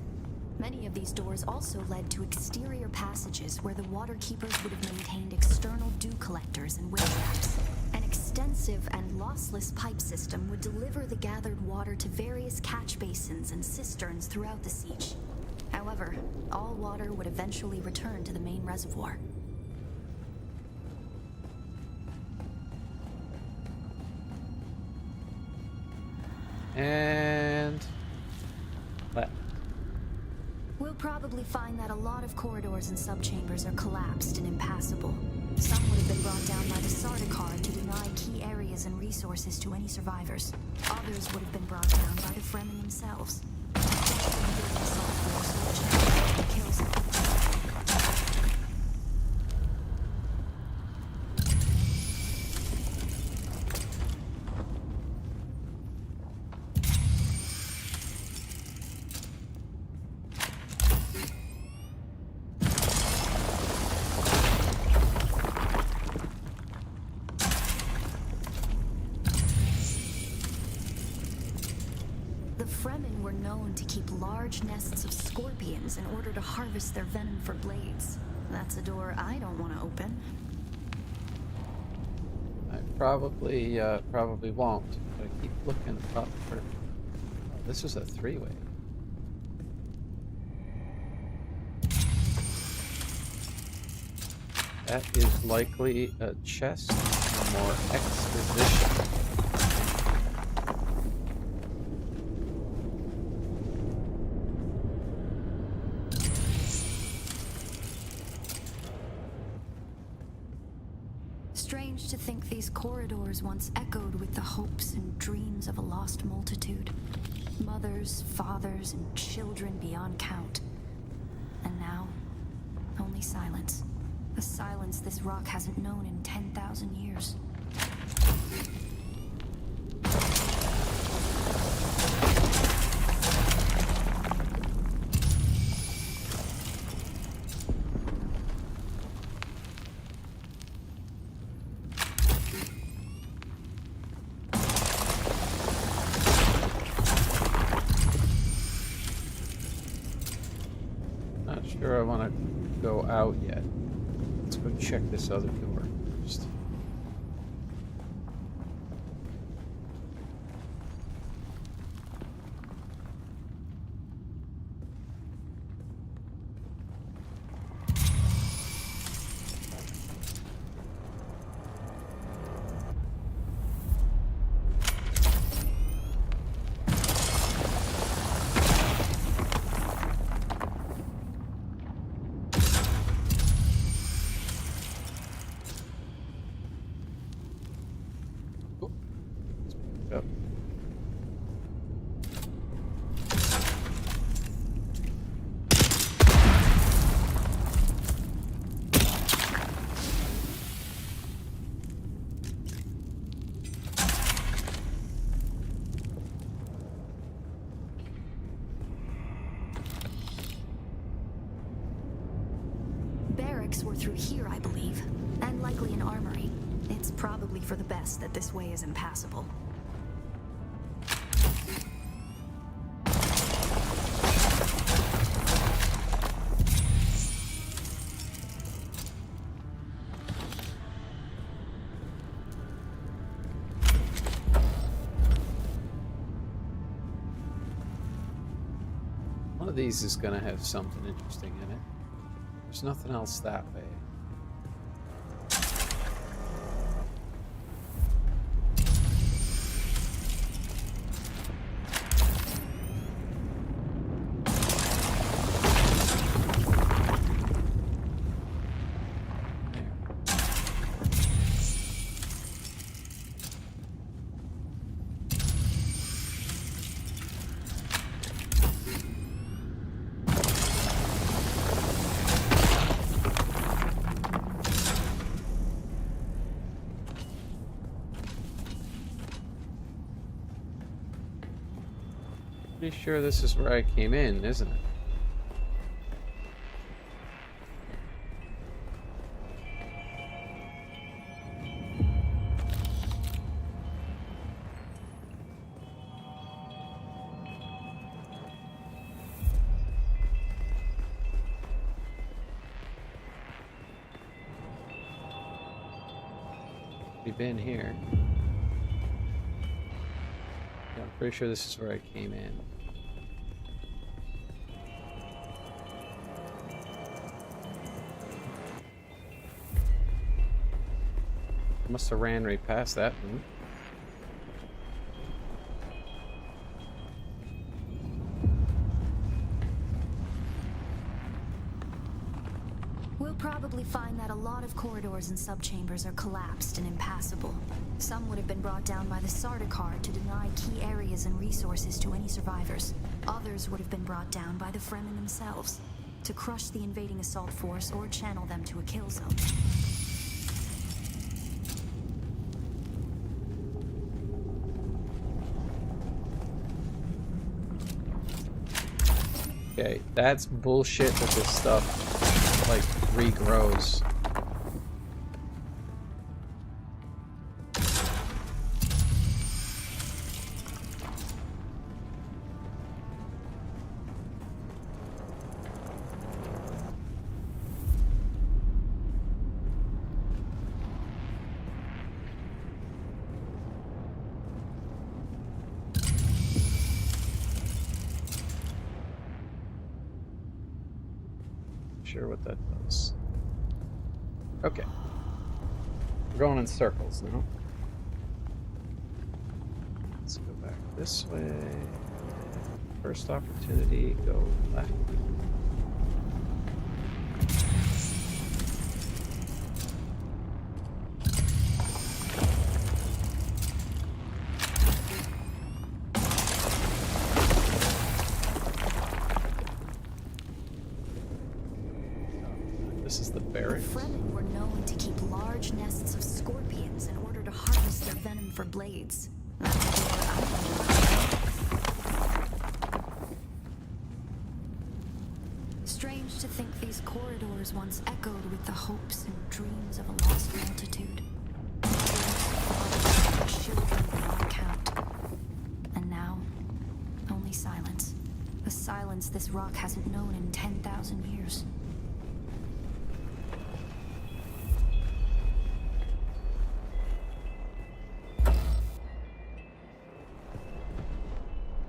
Many of these doors also led to exterior passages where the water keepers would have maintained external dew collectors and wind traps. An extensive and lossless pipe system would deliver the gathered water to various catch basins and cisterns throughout the siege. However, all water would eventually return to the main reservoir. And left. We'll probably find that a lot of corridors and subchambers are collapsed and impassable. Some would have been brought down by the Sardaukar to deny key areas and resources to any survivors. Others would have been brought down by the Fremen themselves. The Fremen were known to keep large nests of scorpions in order to harvest their venom for blades. That's a door I don't want to open. I probably won't. But I keep looking up for... Oh, this is a three-way. That is likely a chest for more exposition. Strange to think these corridors once echoed with the hopes and dreams of a lost multitude. Mothers, fathers, and children beyond count. And now, only silence. A silence this rock hasn't known in 10,000 years. Not sure I want to go out yet. Let's go check this other door first. Yep. Barracks were through here, I believe, and likely an armory. It's probably for the best that this way is impassable. One of these is gonna have something interesting in it. There's nothing else that way. Pretty sure this is where I came in, isn't it? We've been here. Yeah, I'm pretty sure this is where I came in. Must have ran right past that one. We'll probably find that a lot of corridors and subchambers are collapsed and impassable. Some would have been brought down by the Sardaukar to deny key areas and resources to any survivors. Others would have been brought down by the Fremen themselves, to crush the invading assault force or channel them to a kill zone. Okay, that's bullshit that this stuff, like, regrows. sure what that does. Okay. We're going in circles now. Let's go back this way. First opportunity, go left. This is the barracks. The Fremen were known to keep large nests of scorpions in order to harvest their venom for blades. That's strange to think these corridors once echoed with the hopes and dreams of a lost multitude. Children beyond count. And now, only silence. A silence this rock hasn't known in 10,000 years.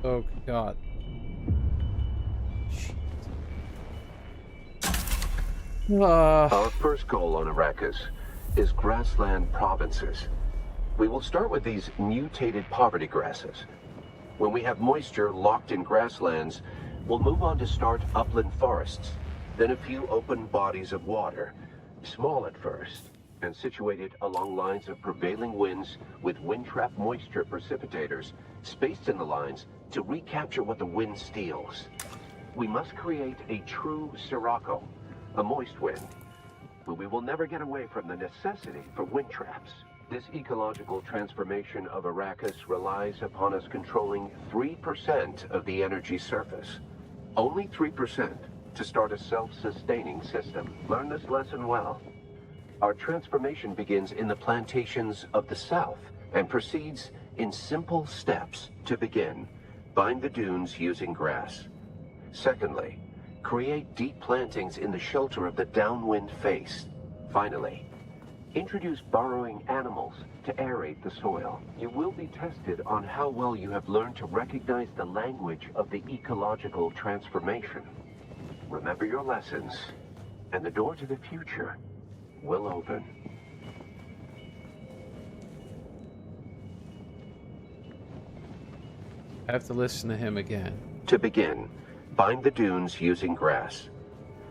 Oh God. Our first goal on Arrakis is grassland provinces. We will start with these mutated poverty grasses. When we have moisture locked in grasslands, we'll move on to start upland forests, then a few open bodies of water, small at first, and situated along lines of prevailing winds with wind-trap moisture precipitators spaced in the lines to recapture what the wind steals. We must create a true sirocco, a moist wind, but we will never get away from the necessity for wind traps. This ecological transformation of Arrakis relies upon us controlling 3% of the energy surface. Only 3% to start a self-sustaining system. Learn this lesson well. Our transformation begins in the plantations of the south and proceeds in simple steps. To begin, bind the dunes using grass. Secondly, create deep plantings in the shelter of the downwind face. Finally, introduce burrowing animals to aerate the soil. You will be tested on how well you have learned to recognize the language of the ecological transformation. Remember your lessons, and the door to the future will open. I have to listen to him again. To begin, bind the dunes using grass.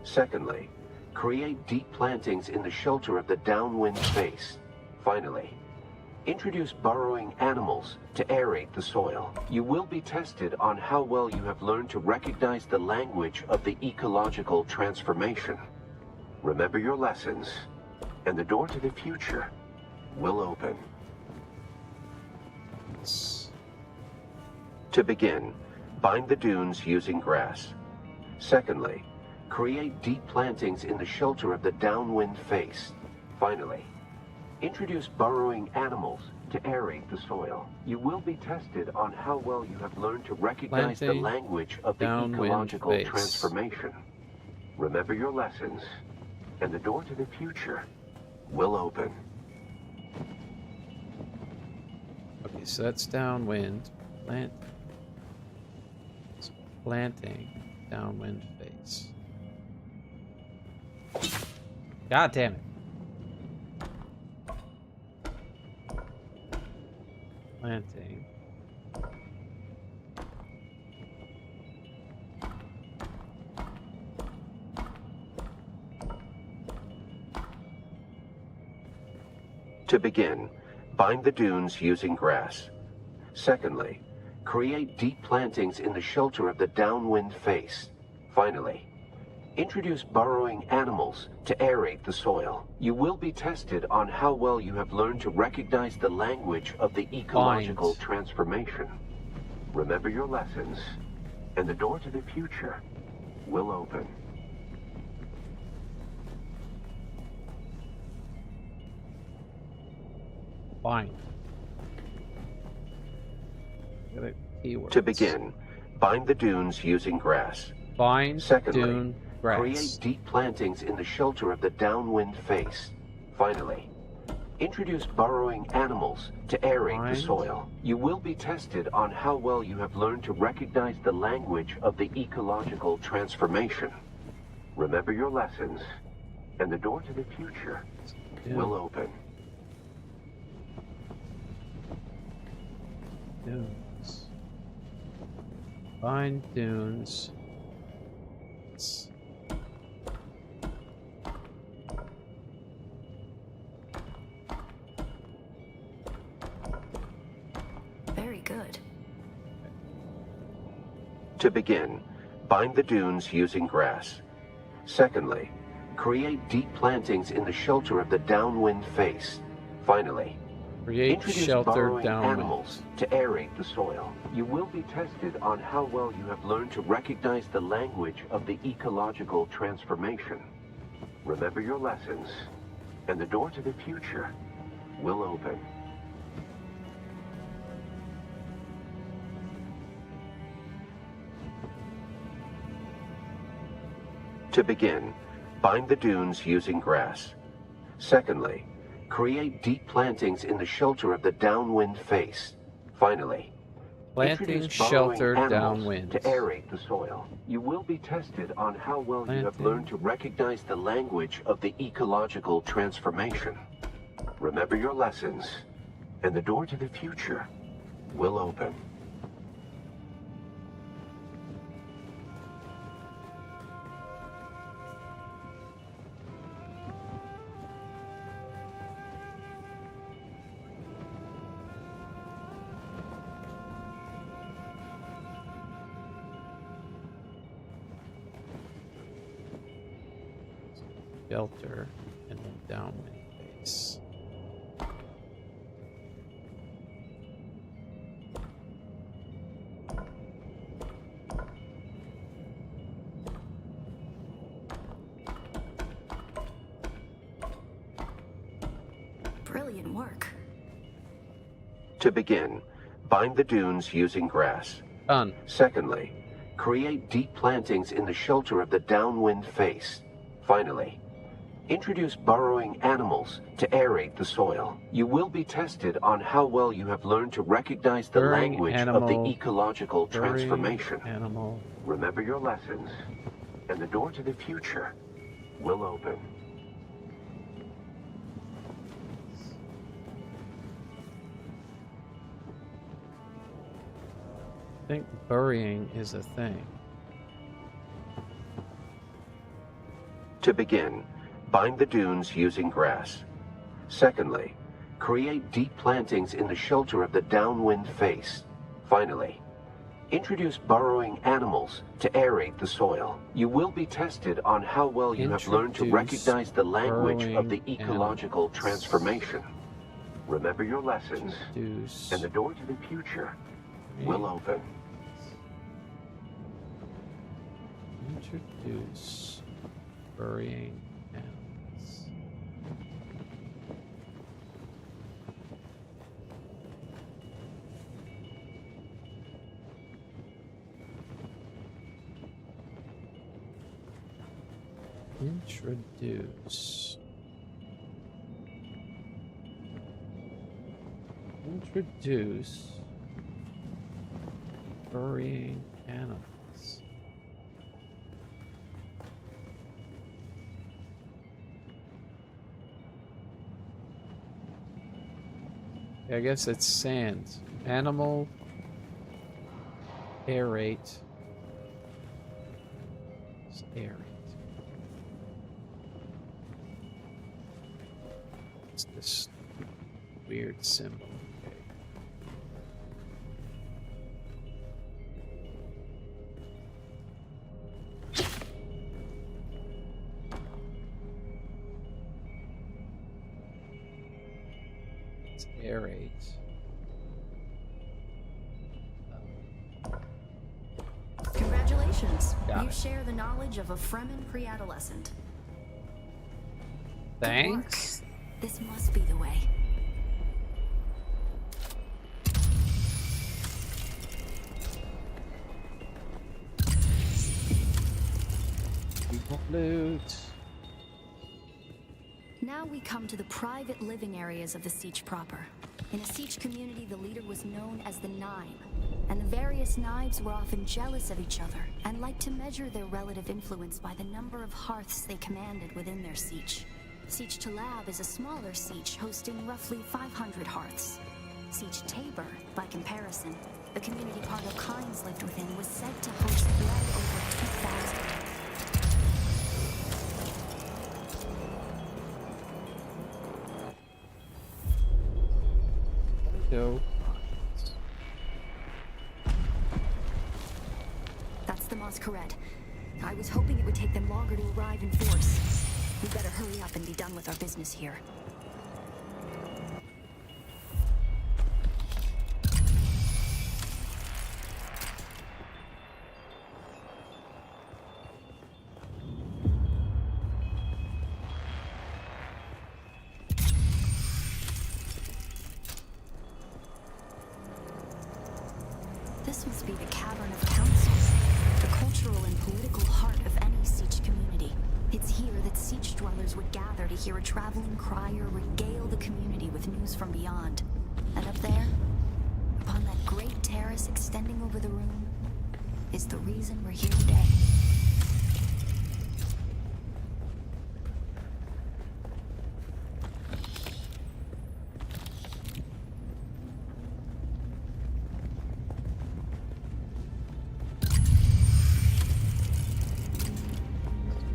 Secondly, create deep plantings in the shelter of the downwind face. Finally, introduce burrowing animals to aerate the soil. You will be tested on how well you have learned to recognize the language of the ecological transformation. Remember your lessons, and the door to the future will open. To begin, bind the dunes using grass. Secondly, create deep plantings in the shelter of the downwind face. Finally, introduce burrowing animals to aerate the soil. You will be tested on how well you have learned to recognize the language of the ecological transformation. Remember your lessons, and the door to the future will open. Okay, so that's downwind. Planting downwind face. God damn it. Planting. To begin, bind the dunes using grass. Secondly, create deep plantings in the shelter of the downwind face. Finally, introduce burrowing animals to aerate the soil. You will be tested on how well you have learned to recognize the language of the ecological transformation. Remember your lessons, and the door to the future will open. Bind. To begin, bind the dunes using grass. Bind, secondly, dune, grass. Create deep plantings in the shelter of the downwind face. Finally, introduce burrowing animals to aerate the soil. You will be tested on how well you have learned to recognize the language of the ecological transformation. Remember your lessons, and the door to the future will open. Dunes. Find dunes. Very good. To begin, bind the dunes using grass. Secondly, create deep plantings in the shelter of the downwind face. Finally, Create introduce sheltered burrowing downwind. animals to aerate the soil. You will be tested on how well you have learned to recognize the language of the ecological transformation. Remember your lessons, and the door to the future will open. To begin, bind the dunes using grass. Secondly, create deep plantings in the shelter of the downwind face. Finally, Planting introduce burrowing sheltered animals downwind. to aerate the soil. You will be tested on how well you have Planting. learned to recognize the language of the ecological transformation. Remember your lessons, and the door to the future will open. Shelter and then downwind face. Brilliant work. To begin, bind the dunes using grass. Done. Secondly, create deep plantings in the shelter of the downwind face. Finally, introduce burrowing animals to aerate the soil. You will be tested on how well you have learned to recognize the Burrowing language of animal, the ecological burrowing transformation. Animal. Remember your lessons, and the door to the future will open. I think burying is a thing. To begin, bind the dunes using grass. Secondly, create deep plantings in the shelter of the downwind face. Finally, introduce burrowing animals to aerate the soil. You will be tested on how well you have learned to Introduce recognize the language of the burrowing ecological animals. transformation. Remember your lessons, Introduce and the door to the future will open. Introduce burying animals. Introduce burying animals. I guess it's sand. Animal aerate. Just aerate. It's this weird symbol. Okay. It's aerate. Congratulations. Got You it. share the knowledge of a Fremen pre-adolescent. Good Thanks. work. This must be the way. People loot. Now we come to the private living areas of the Siege proper. In a Siege community, the leader was known as the Nine. and the various knives were often jealous of each other and liked to measure their relative influence by the number of hearths they commanded within their siege. Siege Talab is a smaller siege hosting roughly 500 hearths. Siege Tabor, by comparison, the community Pardo Kynes lived within, was said to host well over 2,000. Go. That's the Masquerade. I was hoping it would take them longer to arrive in force. We better hurry up and be done with our business here. This must be the Cavern of Councils, the cultural and political heart of any siege community. It's here that siege dwellers would gather to hear a traveling crier regale the community with news from beyond. And up there, upon that great terrace extending over the room, is the reason we're here today.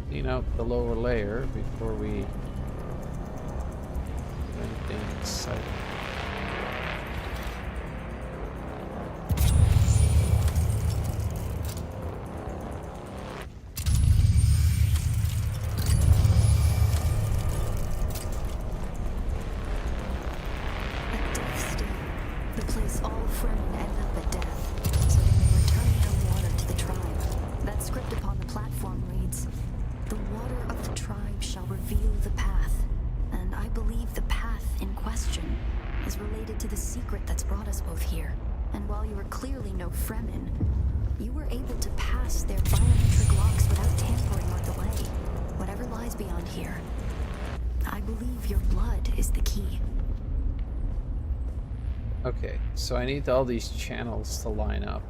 Clean out the lower layer before we do anything exciting. At death's day, the place all Fremen end up at death, so they may return their water to the tribe. That script upon the platform reads, "The water of the tribe shall reveal the path," and I believe the path in question is related to the secret that's brought us both here. And while you are clearly no Fremen, you were able to pass their biometric locks without tampering or delay. Whatever lies beyond here, I believe your blood is the key. Okay, so I need all these channels to line up.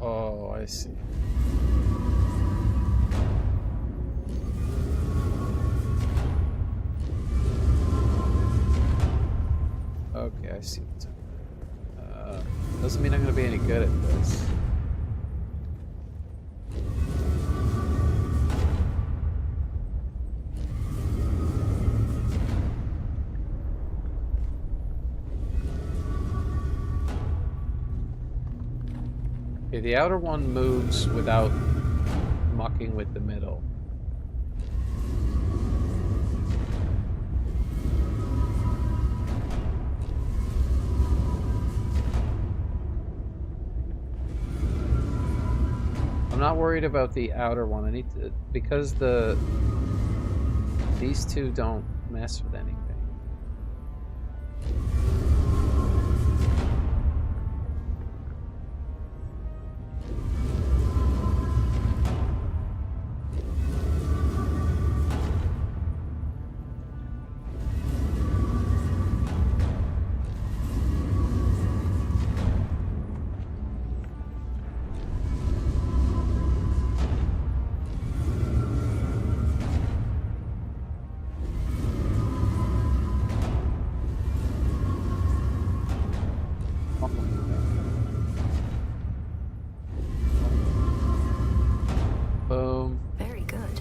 Oh, I see. Okay, I see. Doesn't mean I'm going to be any good at this. Okay, the outer one moves without mucking with the middle. I'm not worried about the outer one. I need to, because these two don't mess with anything. Boom. Very good.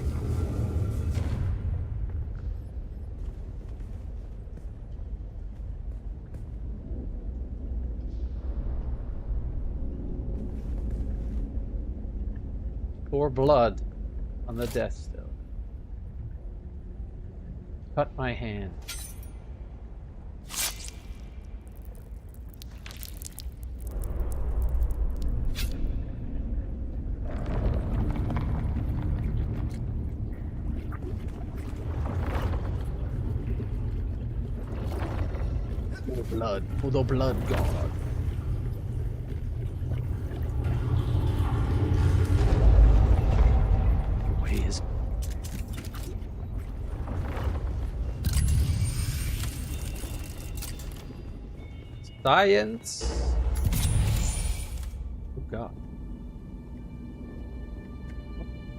Pour blood on the death stone. Cut my hand. Blood. Oh, the blood god. Ways. Science. Oh god.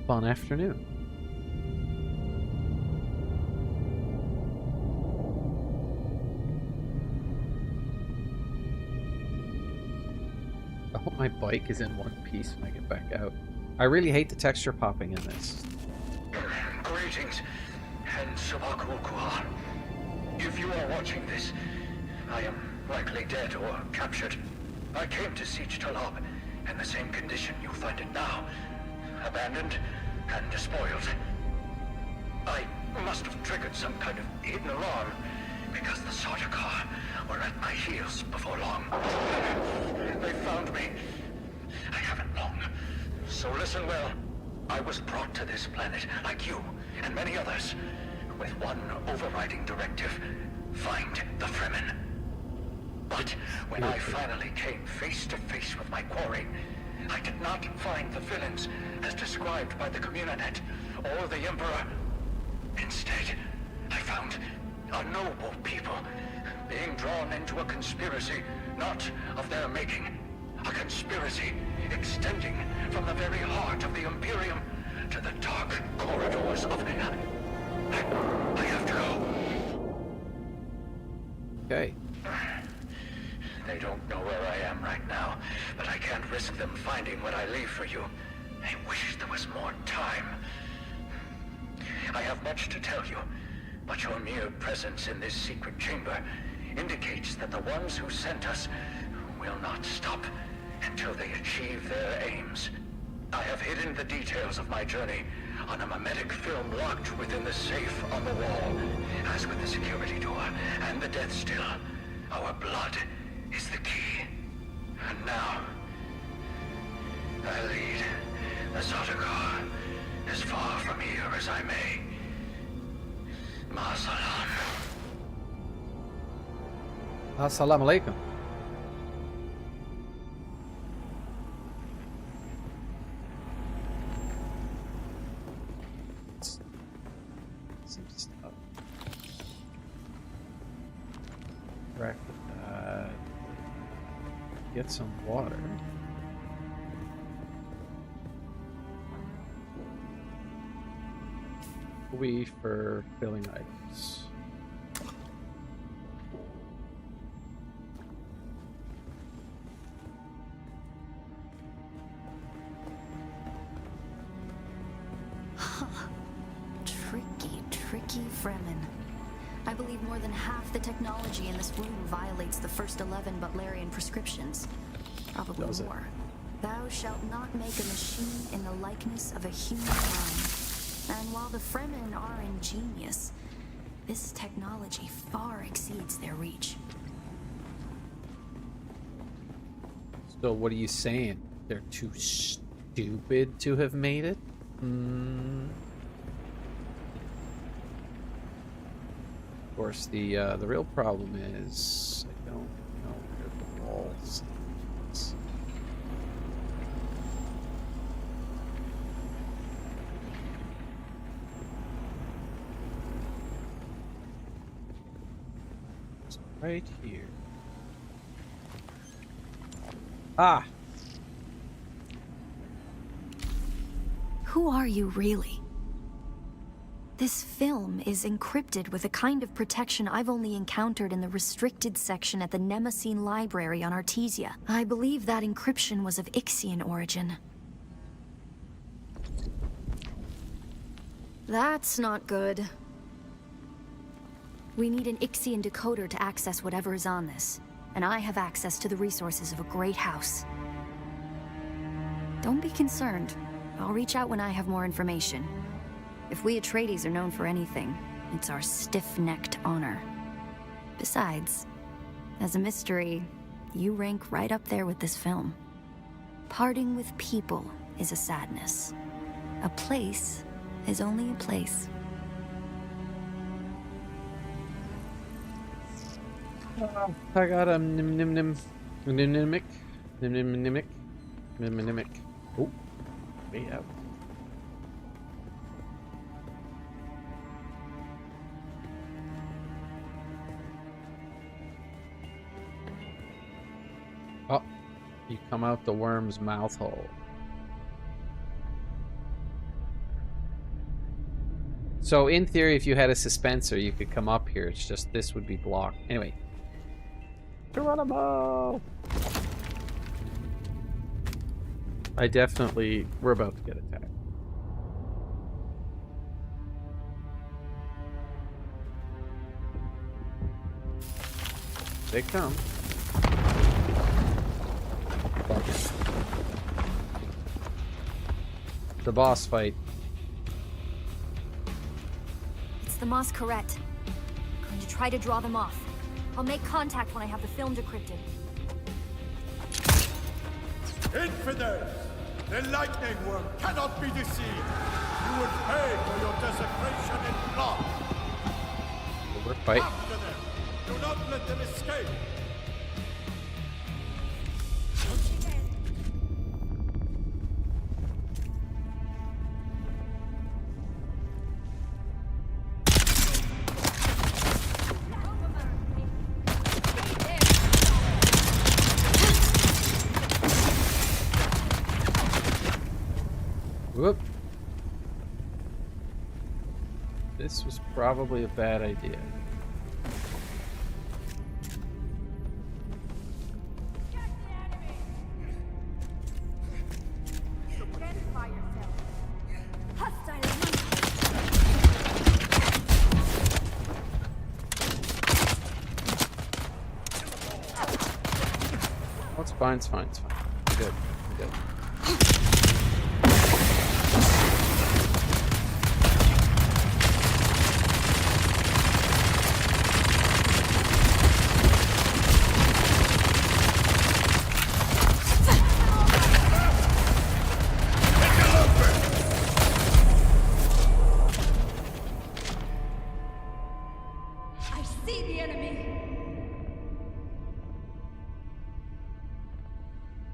Fun afternoon. I hope my bike is in one piece when I get back out. I really hate the texture popping in this. Greetings, and Sabakukua. If you are watching this, I am likely dead or captured. I came to Siege Talab in the same condition you find it now. Abandoned and despoiled. I must have triggered some kind of hidden alarm, because the Sardaukar were at my heels before long. They found me. I haven't long. So listen well. I was brought to this planet, like you and many others, with one overriding directive: find the Fremen. But when I finally came face to face with my quarry, I did not find the villains as described by the Communinet or the Emperor. Instead, I found a noble people being drawn into a conspiracy not of their making. A conspiracy extending from the very heart of the Imperium to the dark corridors of... I have to go. Okay. They don't know where I am right now, but I can't risk them finding what I leave for you. I wish there was more time. I have much to tell you, but your mere presence in this secret chamber indicates that the ones who sent us will not stop until they achieve their aims. I have hidden the details of my journey on a mimetic film locked within the safe on the wall. As with the security door and the death still, our blood is the key. And now, I lead the Sardaukar as far from here as I may. Ma salam. Assalamu alaikum. Some stuff. Correct that. Get some water. We for filling items. Tricky Fremen. I believe more than half the technology in this room violates the first 11 Butlerian prescriptions. Probably Does it? more. Thou shalt not make a machine in the likeness of a human mind. And while the Fremen are ingenious, this technology far exceeds their reach. So what are you saying? They're too stupid to have made it? Of course, the real problem is I don't know where the walls is. It's right here. Ah! Who are you really? This film is encrypted with a kind of protection I've only encountered in the restricted section at the Nemesine Library on Artesia. I believe that encryption was of Ixian origin. That's not good. We need an Ixian decoder to access whatever is on this, and I have access to the resources of a great house. Don't be concerned. I'll reach out when I have more information. If we Atreides are known for anything, it's our stiff-necked honor. Besides, as a mystery, you rank right up there with this film. Parting with people is a sadness. A place is only a place. I got a nimic. Oh, way out. Oh, you come out the worm's mouth hole. So in theory, if you had a dispenser, you could come up here. It's just this would be blocked. Anyway. Geronimo! We're about to get attacked. They come. The boss fight. It's the Masquerade. I'm going to try to draw them off. I'll make contact when I have the film decrypted. Infidels! The lightning worm cannot be deceived! You will pay for your desecration in blood! We're fighting. After them! Do not let them escape! Whoop. This was probably a bad idea. Oh, it's fine, it's fine, it's fine. We're good, we're good.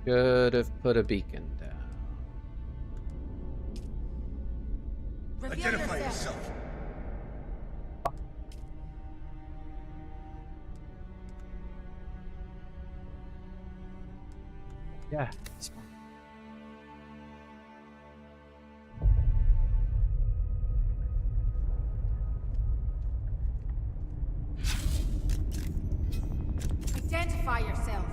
Could have put a beacon down. Identify yourself! Yeah, it's fine. Identify yourself.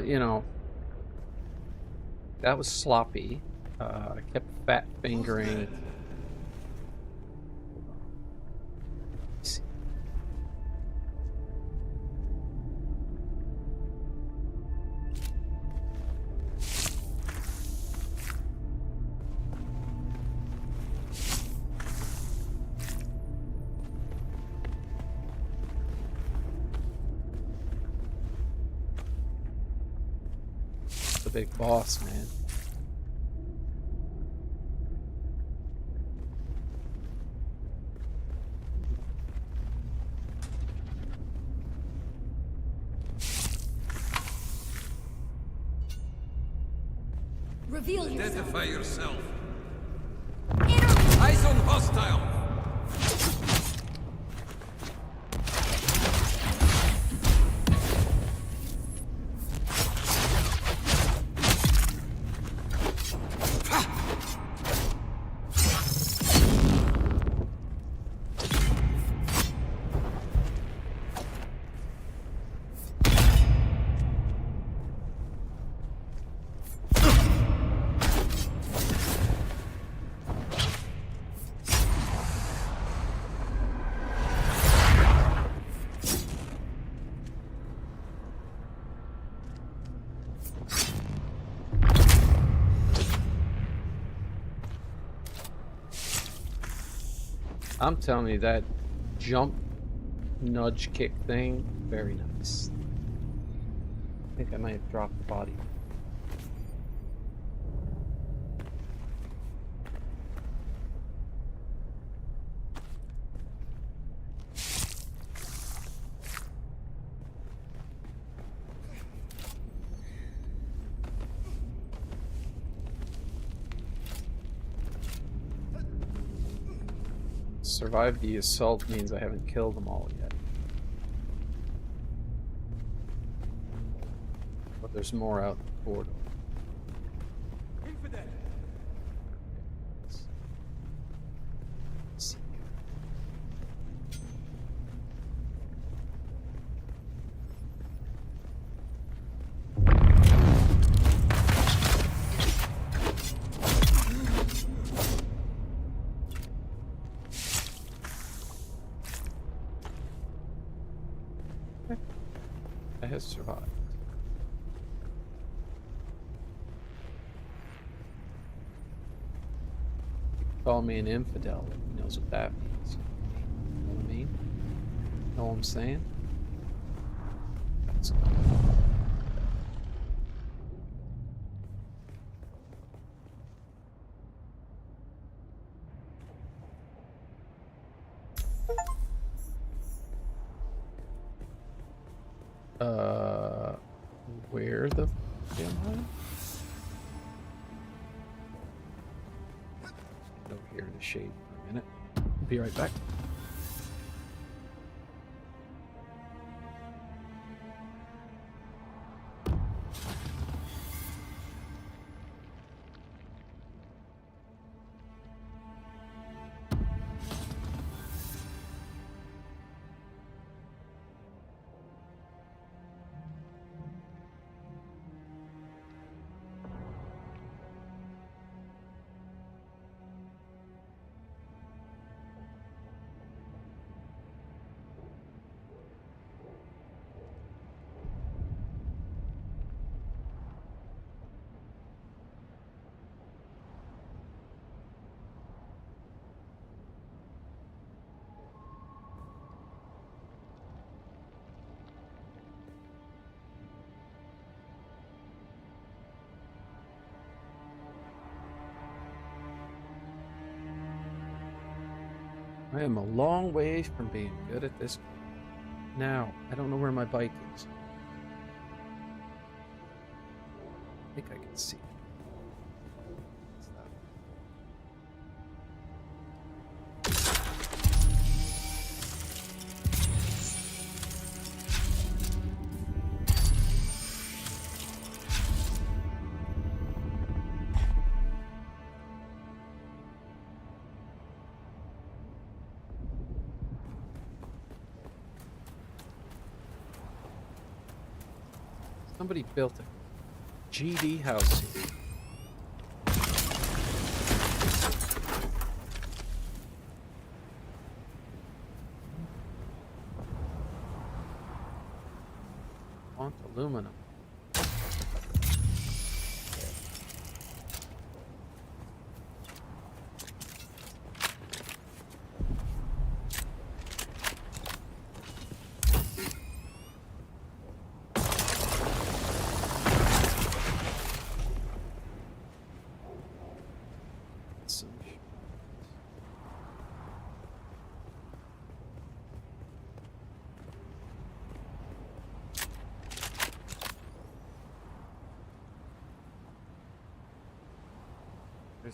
You know, that was sloppy. I kept fat fingering. The big boss, man. Reveal yourself. Identify yourself. Enemy! Eyes on hostile. I'm telling you, that jump nudge kick thing, very nice. I think I might have dropped the body. Survive the assault means I haven't killed them all yet. But there's more out the corridor. Infidel! See you. I have survived. Call me an infidel. He knows what that means. Know what I mean? Know what I'm saying? Let's go. Where the f am I? Get over here in the shade for a minute. Be right back. I am a long way from being good at this. Now, I don't know where my bike is. I think I can see. What's that? Somebody built a GD house here. Want aluminum.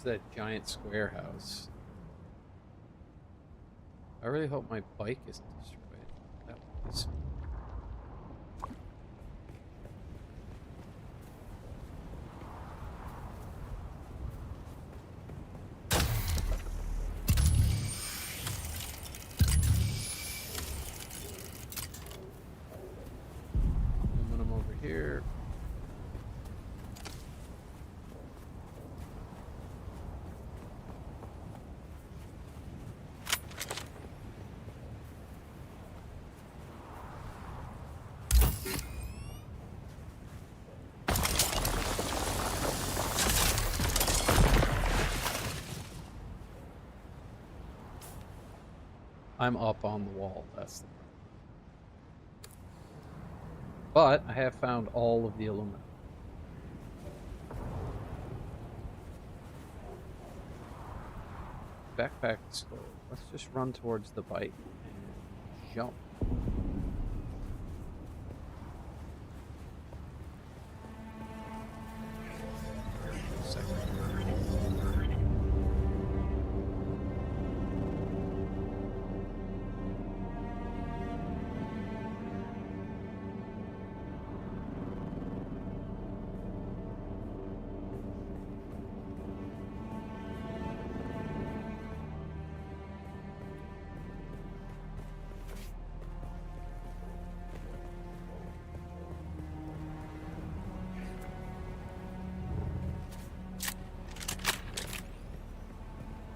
There's that giant square house. I really hope my bike isn't destroyed. That would be sweet. Aluminum over here. I'm up on the wall, that's the problem. But I have found all of the aluminum. Backpack stove. Let's just run towards the bike and jump.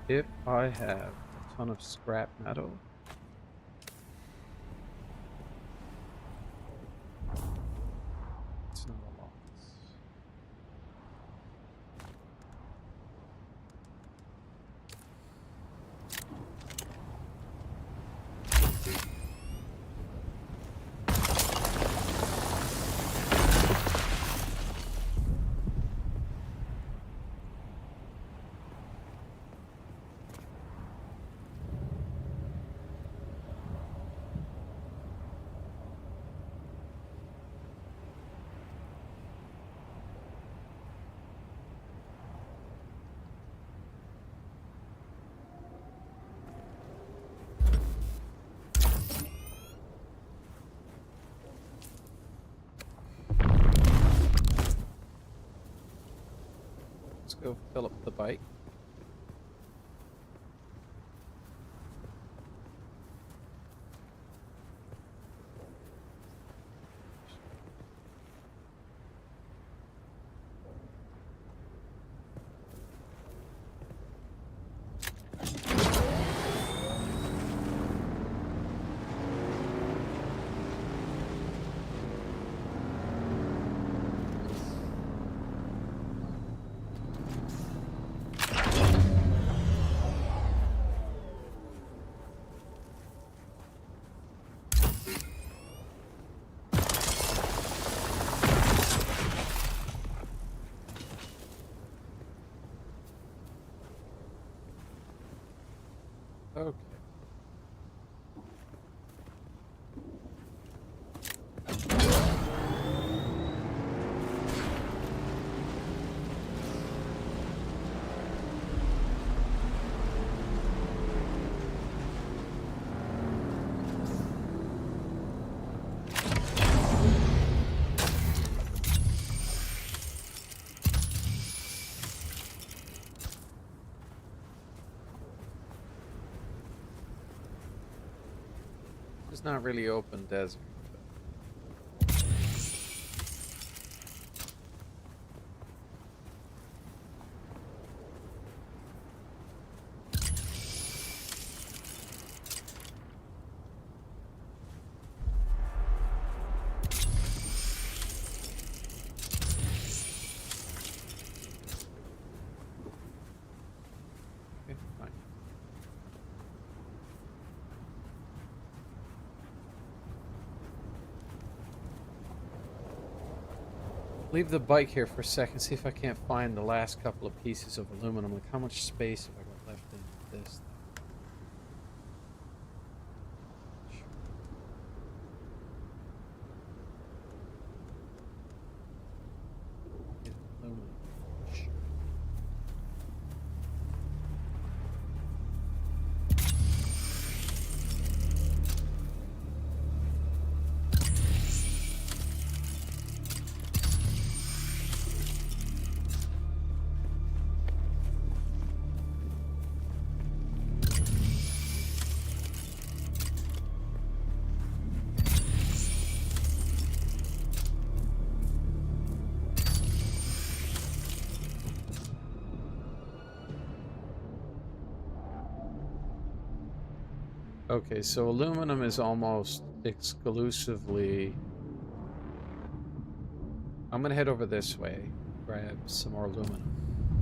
If I have a ton of scrap metal, it's not a loss. Let's go fill up the bike. Okay. It's not really open desert. Okay, fine. Leave the bike here for a second, see if I can't find the last couple of pieces of aluminum. Like, how much space have I got left in this? Aluminum. Okay, so aluminum is almost exclusively... I'm gonna head over this way, grab some more aluminum,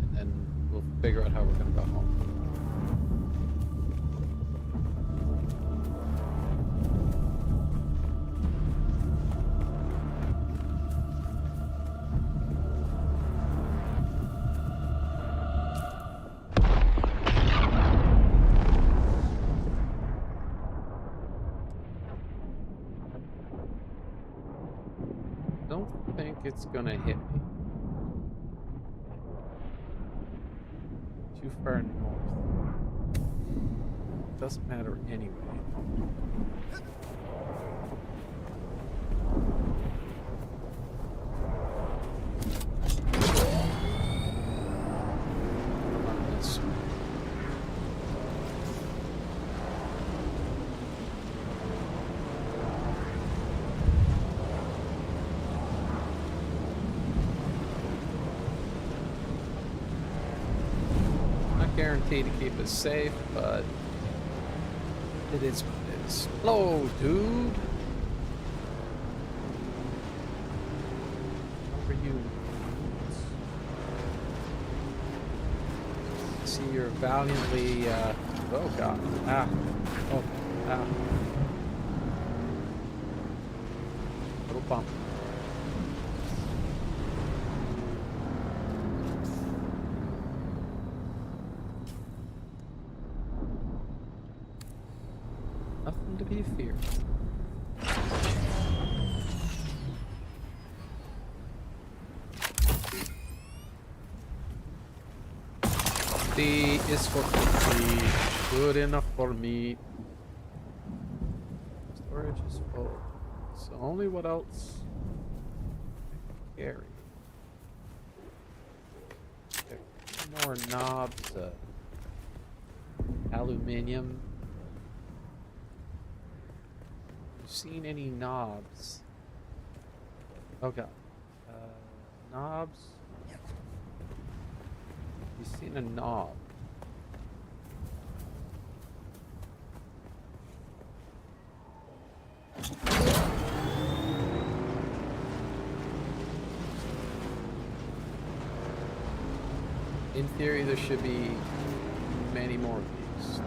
and then we'll figure out how we're gonna go home. Don't think it's gonna hit me. Too far north. Doesn't matter anyway. On this one. Guaranteed to keep us safe, but it is what it is. Hello, dude. How are you? See, you're valiantly. Oh God! Ah! Oh! Ah! Little bump. Nothing to be feared. D is for me. Good enough for me. Storage is full. So only what else I can carry? Okay, more knobs. Aluminium. Seen any knobs? Oh God. Knobs? You seen a knob? In theory, there should be many more of these.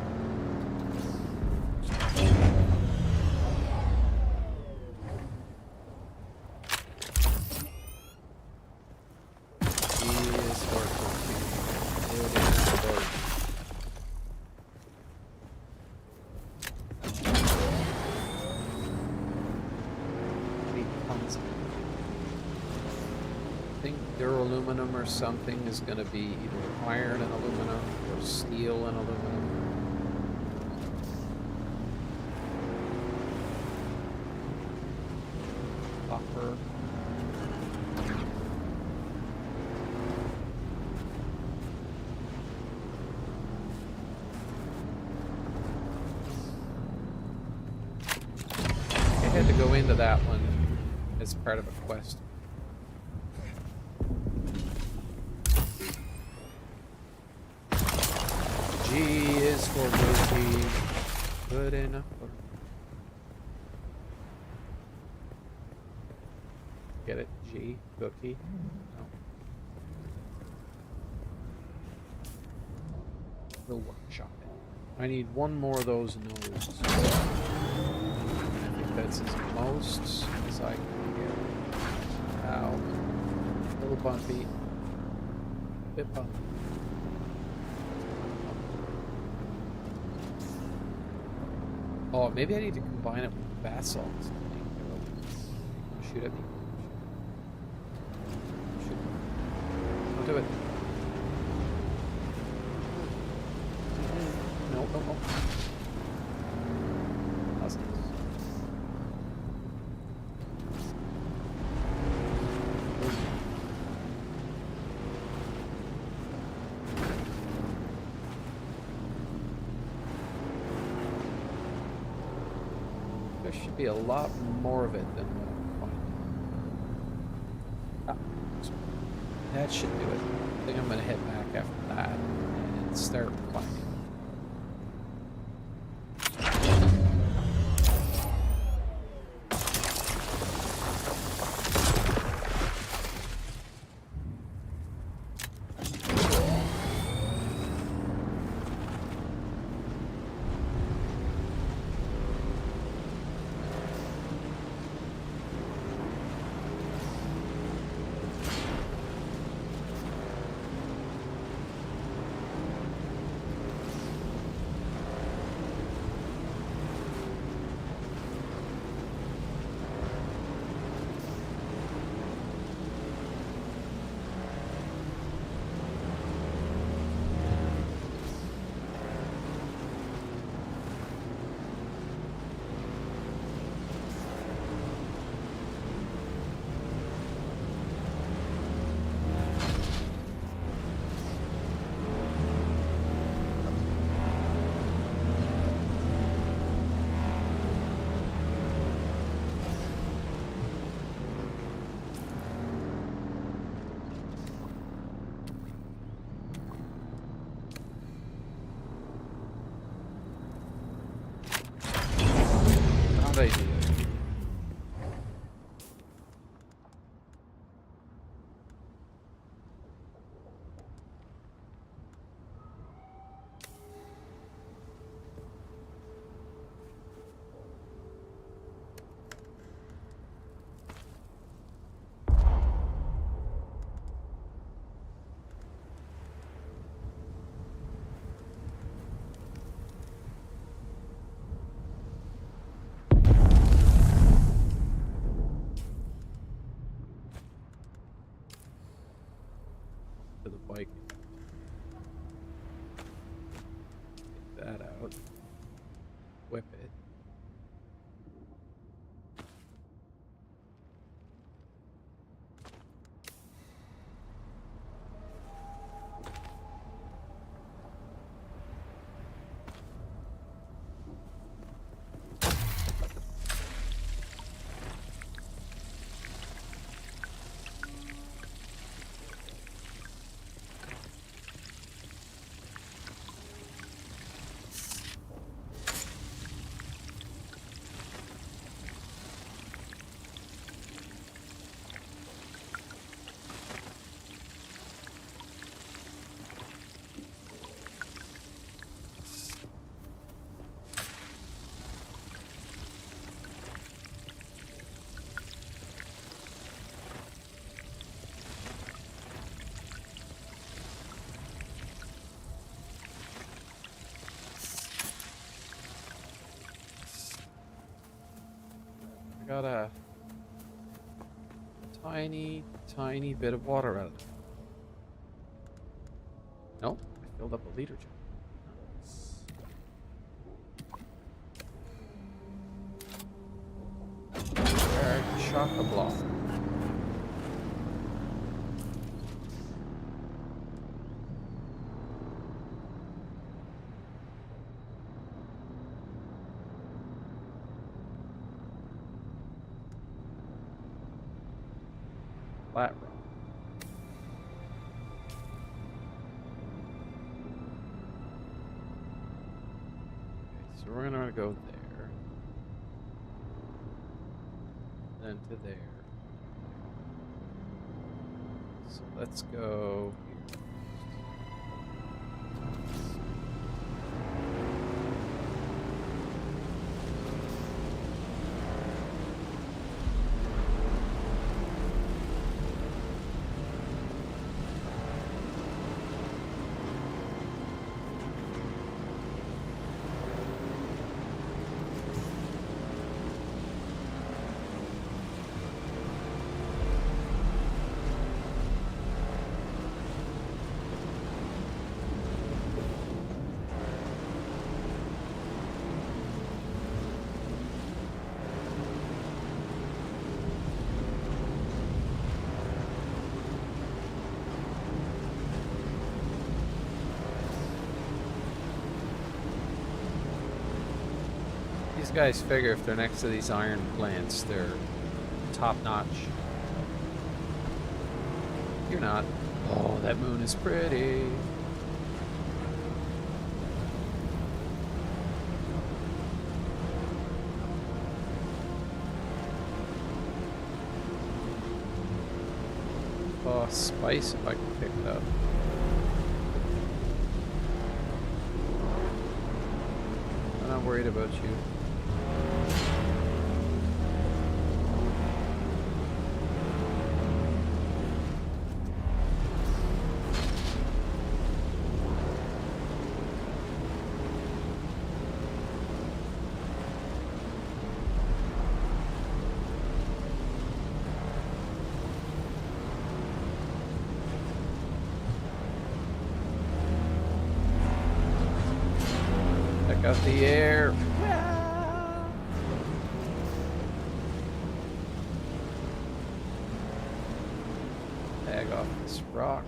Aluminum or something is going to be either iron and aluminum or steel and aluminum. Copper. I had to go into that one as part of a quest. G is for Gookie. Good enough for... Get it? G? Gookie? No. We'll workshop it. I need one more of those nodes. I think that's as most as I can get. Ow. A little bumpy. Bit bumpy. Oh, maybe I need to combine it with basalt. Shoot at me. Shoot. Don't do it. No, no, no. That's nice. There should be a lot more of it than what I'm finding. Ah, that should do it. I think I'm going to head back after that and start finding. Good idea. To the bike. Get that out. Whip it. Got a tiny bit of water out of it. Nope, I filled up a liter jug. Nice. Chock-a-block. Flat rock. Okay, so we're gonna go there. Then to there. So let's go here. These guys figure if they're next to these iron plants, they're top-notch. You're not. Oh, that moon is pretty. Oh, spice if I can pick it up. I'm not worried about you. Out the air. Tag off this rock.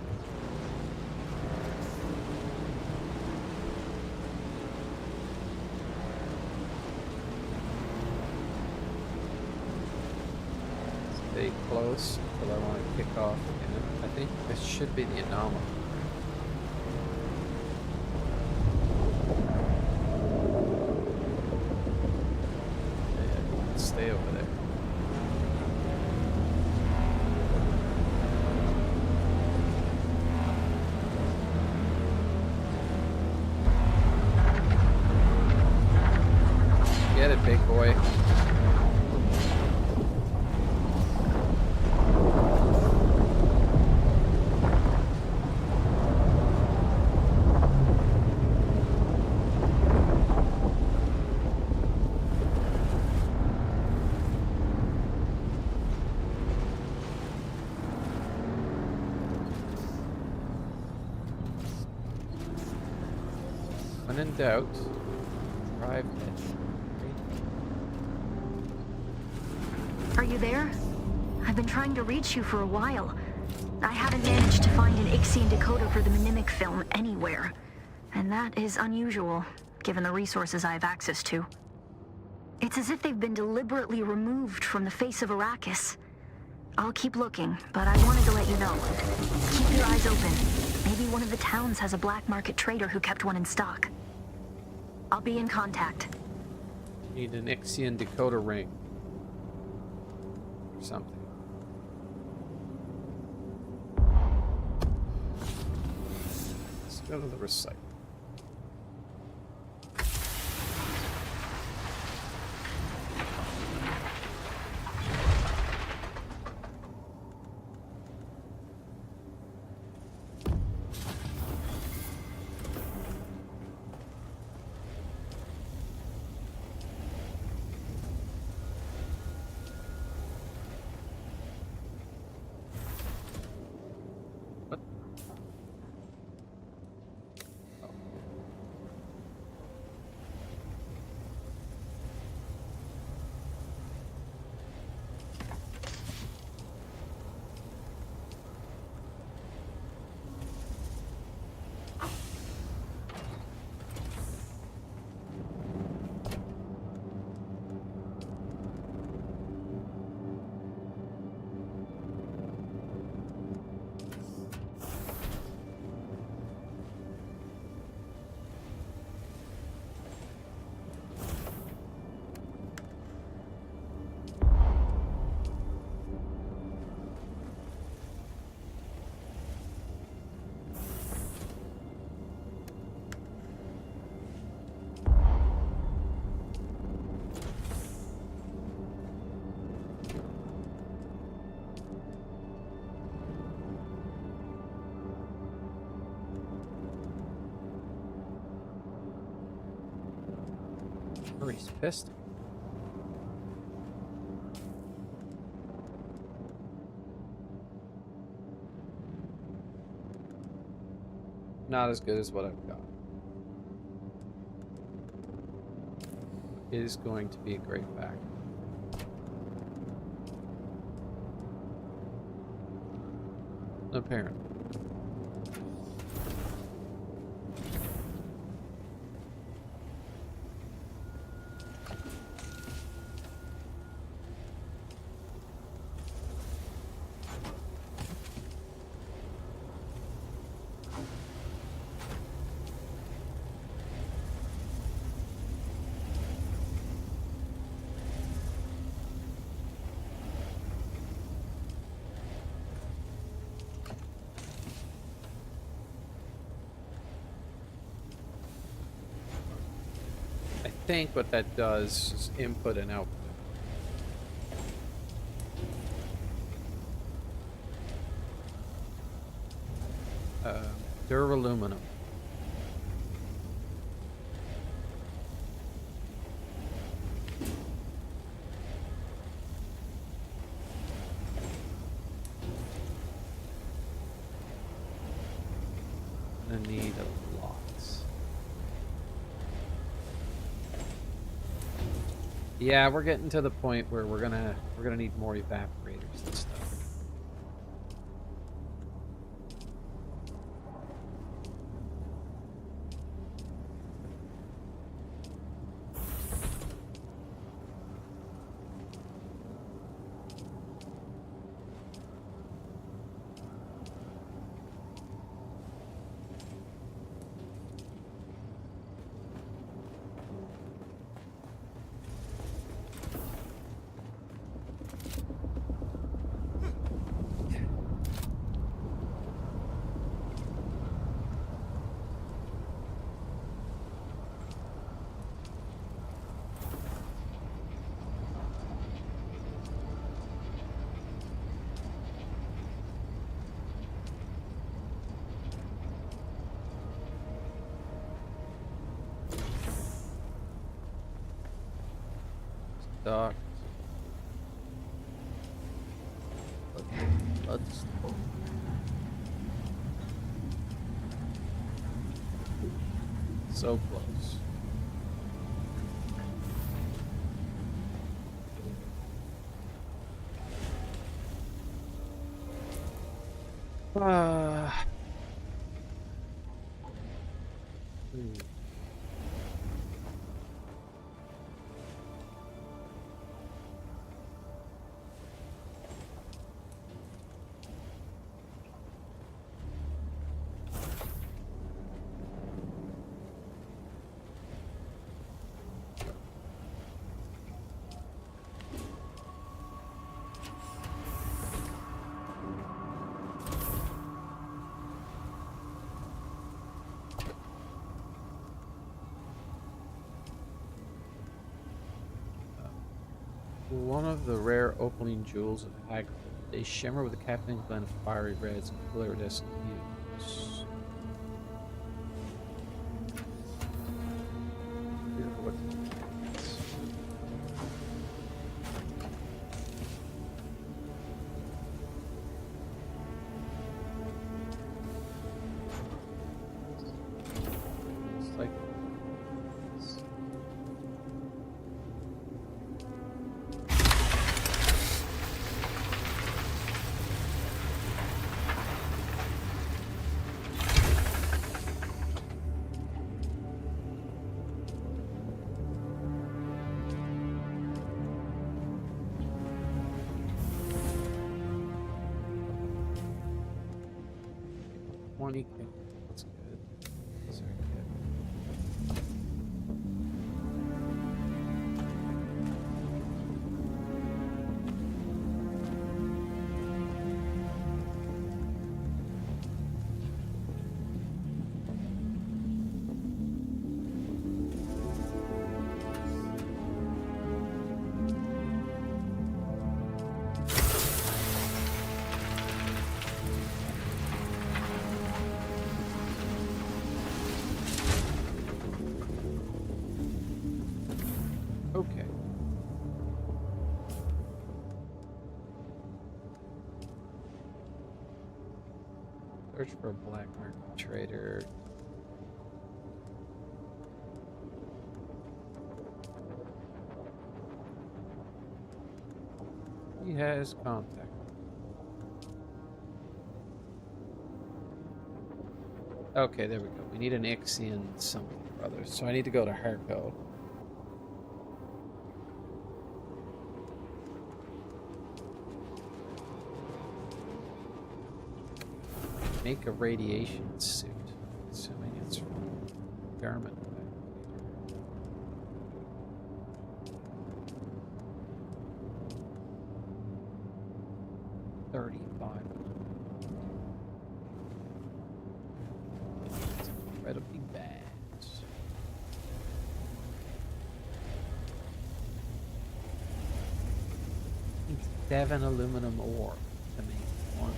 Stay close until I want to kick off again. I think this should be the anomaly. stay over there. Get it, big boy. When in doubt, drive it. Are you there? I've been trying to reach you for a while. I haven't managed to find an Ixian decoder for the mnemic film anywhere. And that is unusual, given the resources I have access to. It's as if they've been deliberately removed from the face of Arrakis. I'll keep looking, but I wanted to let you know. Keep your eyes open. Maybe one of the towns has a black market trader who kept one in stock. I'll be in contact. Need an Ixian decoder ring. Or something. Let's go to the recycle. He's pissed. Not as good as what I've got. It is going to be a great back. Apparently. I think what that does is input and output. Duraluminum. I need a lot. Yeah, we're getting to the point where we're gonna need more evaporators and stuff. docked. Let's so close. One of the rare opening jewels of Hagrid. They shimmer with a captivating blend of fiery reds and iridescent hues. It's like that's good. That's very good. Okay. Search for a black market trader. He has contact. Okay, there we go. We need an Ixian something or other. So I need to go to Harco. Make a radiation suit. Assuming it's from garment. 35. It's incredibly bad. 7 aluminum ore to make one.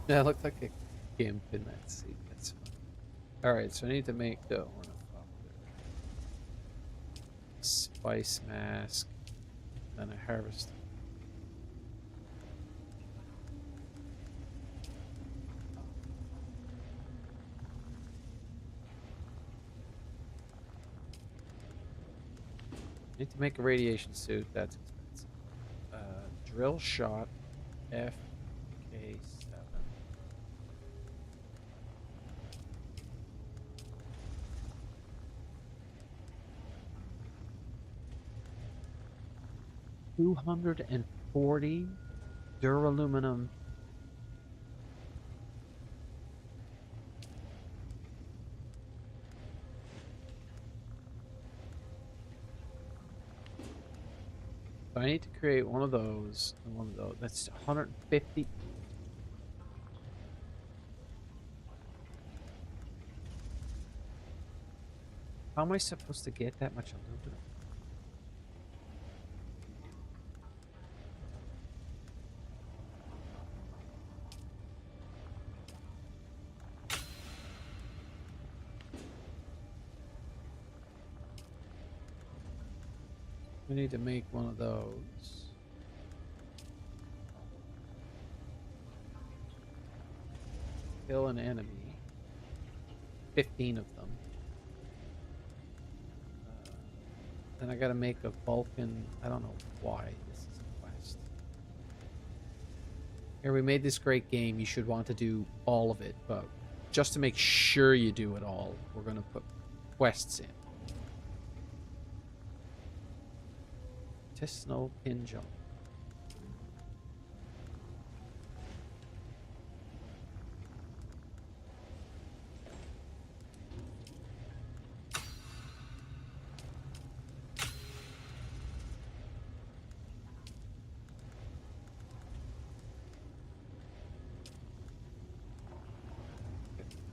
Yeah, it looked like a gimp in that seat. That's fine. Alright, so I need to make the spice mask, then a harvest. Need to make a radiation suit. That's expensive. Drill shot, FK7. $240 Duraluminum. So I need to create one of those and one of those. That's 150. How am I supposed to get that much aluminum? We need to make one of those. Kill an enemy. 15 of them. Then I gotta make a Vulcan. I don't know why this is a quest. Here, we made this great game. You should want to do all of it, but just to make sure you do it all, we're gonna put quests in. Artisanal pin jump.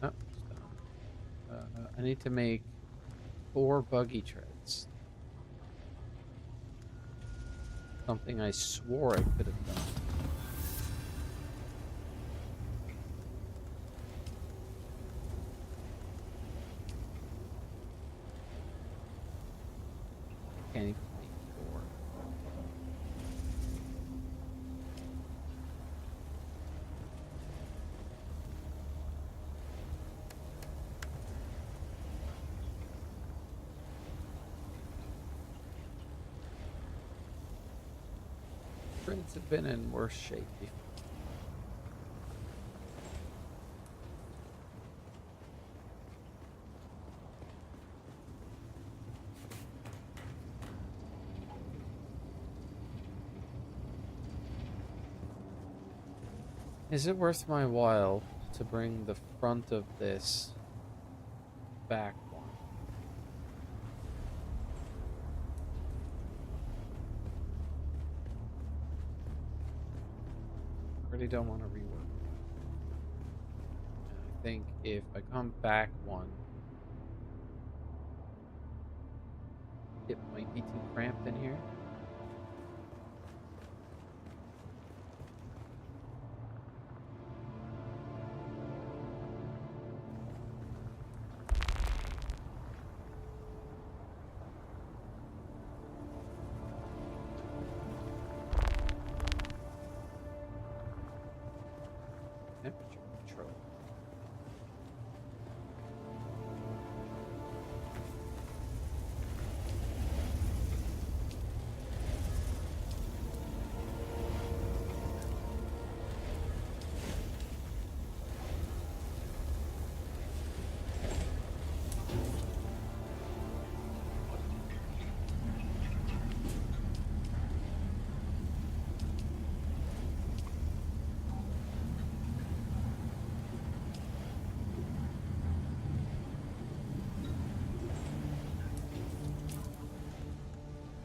Oh, it's done. I need to make 4 buggy treads. Something I swore I could have done. Can't even make 4. Treads have been in worse shape before. Is it worth my while to bring the front of this back one? I really don't want to rework it. And I think if I come back one, it might be too cramped in here. Temperature control.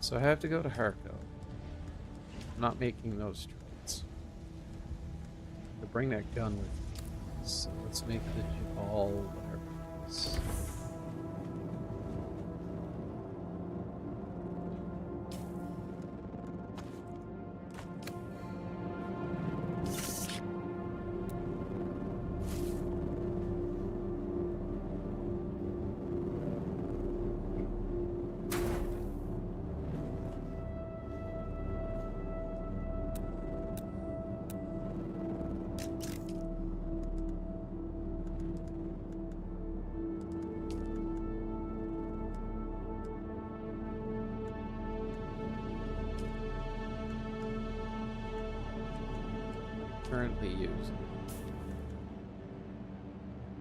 So I have to go to Harco. I'm not making those trades. To bring that gun with me. So let's make the Jabal whatever it is. Currently using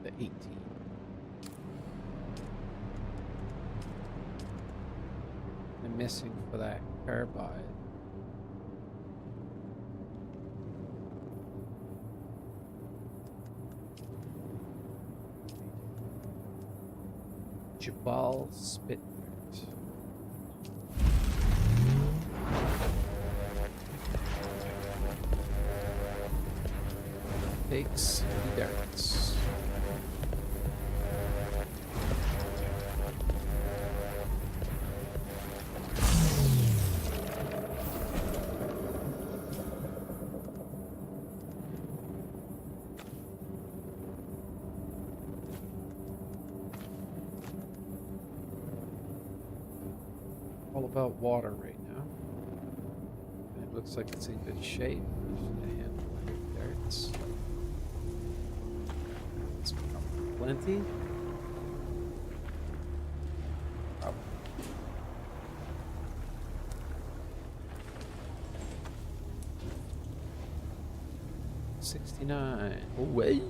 the 18. I'm missing for that carbide. Jabal Spit. Takes darts. All about water right now. And it looks like it's in good shape. There's a handful of darts. It's become plenty. Probably. 69. Away.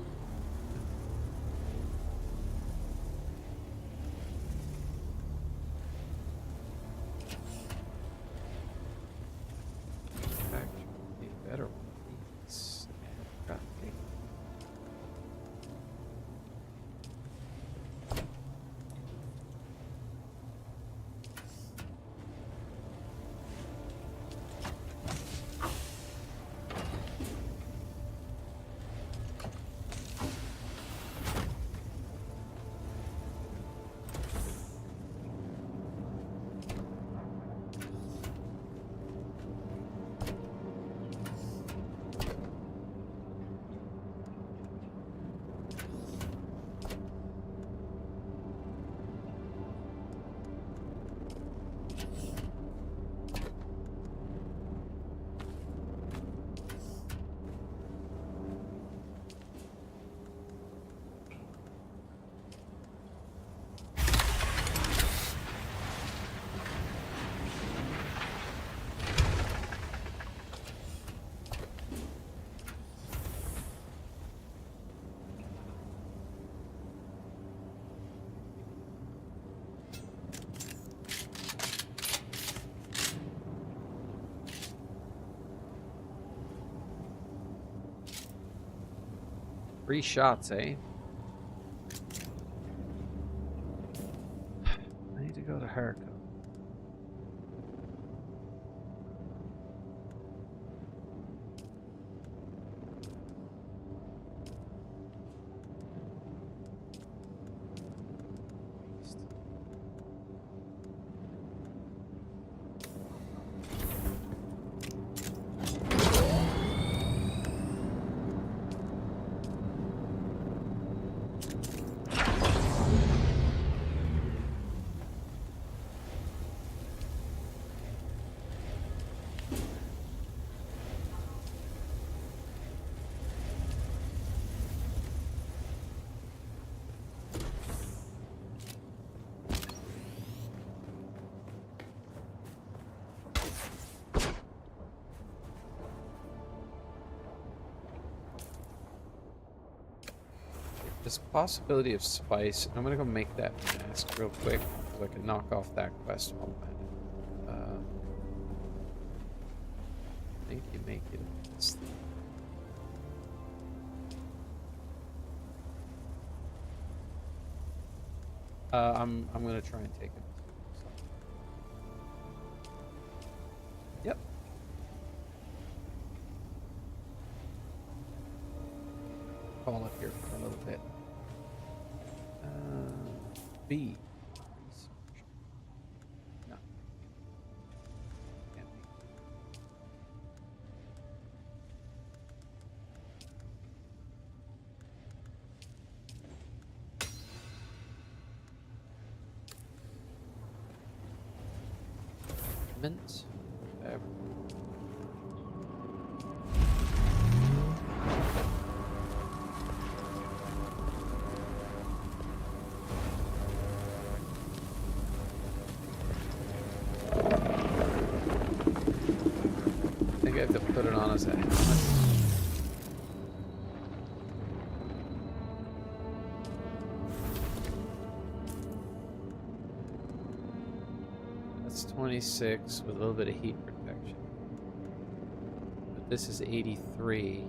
Better one of these. Okay. Three shots, eh? I need to go to Harco. There's a possibility of spice. I'm gonna go make that mask real quick so I can knock off that quest while I'm at it. I think you make it. I'm gonna try and take it. Yep. Call up here for a little bit. B. No. Can't be. Mint. Whatever. I think I have to put it on as a helmet. That's 26 with a little bit of heat protection. But this is 83.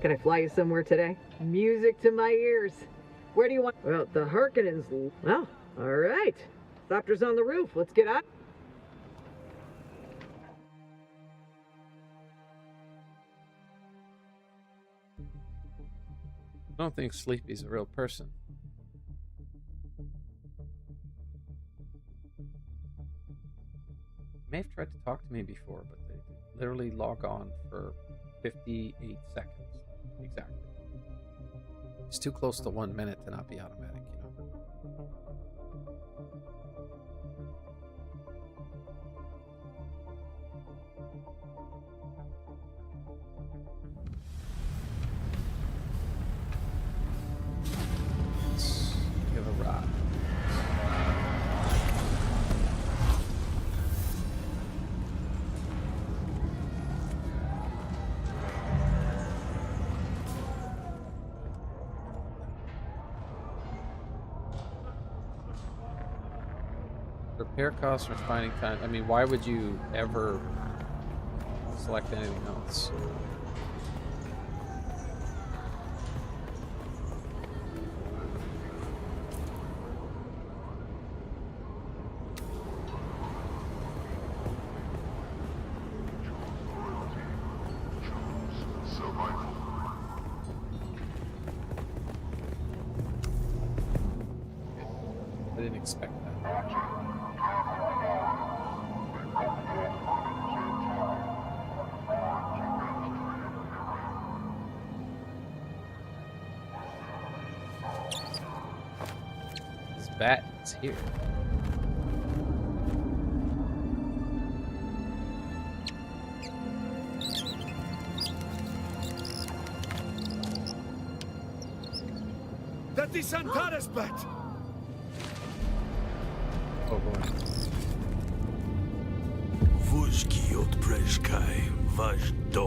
Can I fly you somewhere today? Music to my ears. Where do you want? Well, the Harkonnens. Well, all right. Thopter's on the roof. Let's get out. I don't think Sleepy's a real person. May have tried to talk to me before, but they literally log on for 58 seconds. Exactly. It's too close to 1 minute to not be automatic, you know? Let's give a ride. Repair costs or finding time. I mean, why would you ever select anything else? I didn't expect that. This bat is here. That is Antara's bat! Oh boy. Vujkiot Prejkai Vajdo.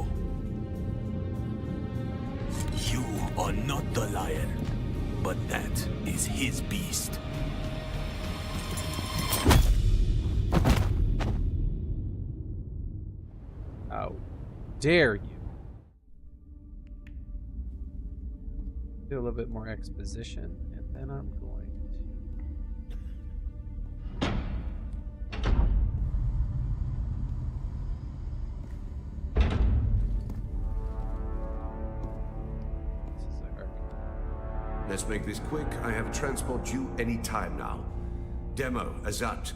You are not the lion, but that is his beast. How dare you? Do a little bit more exposition, and then I'm going Let's make this quick. I have a transport due any time now. Demo, Azat,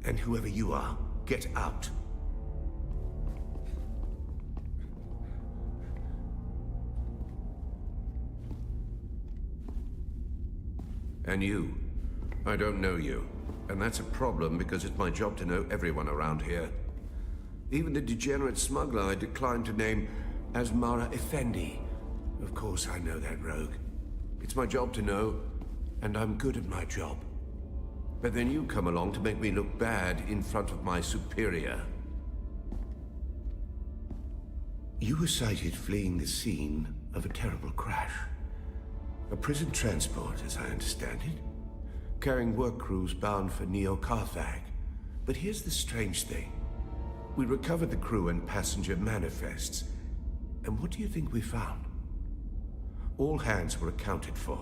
and whoever you are, get out. And you. I don't know you. And that's a problem because it's my job to know everyone around here. Even the degenerate smuggler I declined to name Asmara Effendi. Of course I know that rogue. It's my job to know, and I'm good at my job. But then you come along to make me look bad in front of my superior. You were sighted fleeing the scene of a terrible crash. A prison transport, as I understand it, carrying work crews bound for Neo-Carthag. But here's the strange thing. We recovered the crew and passenger manifests. And what do you think we found? All hands were accounted for.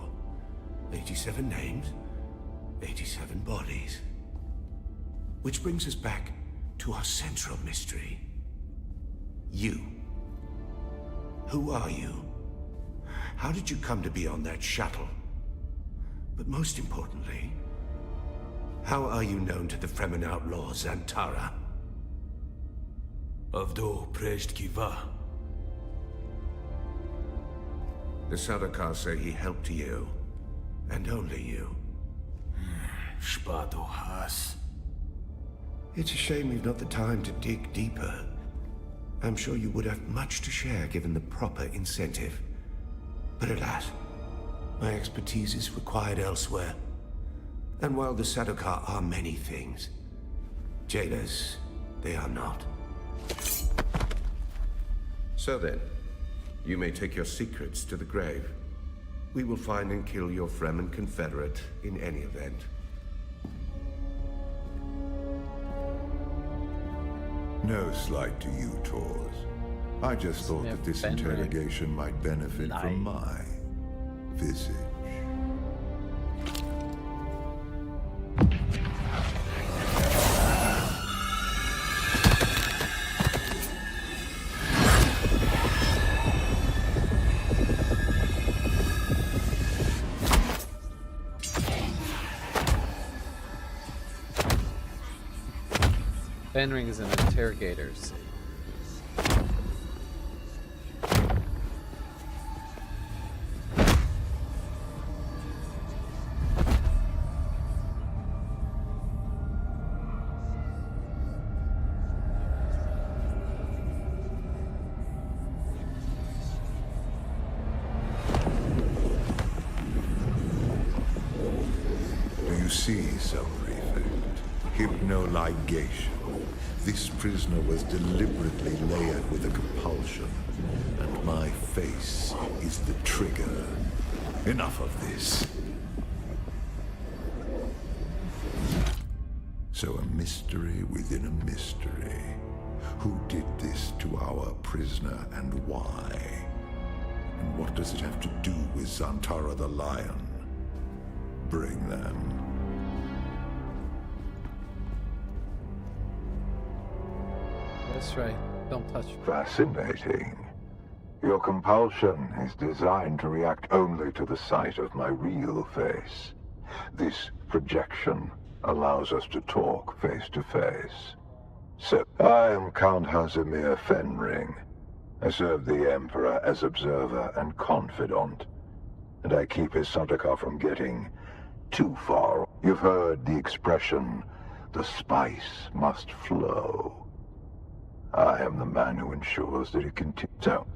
87 names, 87 bodies. Which brings us back to our central mystery. You. Who are you? How did you come to be on that shuttle? But most importantly, how are you known to the Fremen outlaw Zantara? Avdo Prejtkiva. The Sardaukar say he helped you, and only you. Spado Has. It's a shame we've not the time to dig deeper. I'm sure you would have much to share given the proper incentive. But alas, my expertise is required elsewhere. And while the Sardaukar are many things, jailers, they are not. So then, you may take your secrets to the grave. We will find and kill your Fremen confederate in any event. No slight to you, Tors. I just thought that this interrogation might benefit from my visage. Fenring is an interrogator, see. Do you see, Sub-Prefect? Hypnoligation. This prisoner was deliberately layered with a compulsion, and my face is the trigger. Enough of this. So a mystery within a mystery. Who did this to our prisoner and why? And what does it have to do with Zantara the Lion? Bring them. That's right. Don't touch me. Fascinating. Your compulsion is designed to react only to the sight of my real face. This projection allows us to talk face to face. So, I am Count Hazimir Fenring. I serve the Emperor as observer and confidant, and I keep his Sardaukar from getting too far. You've heard the expression, the spice must flow. I am the man who ensures that it continues. So,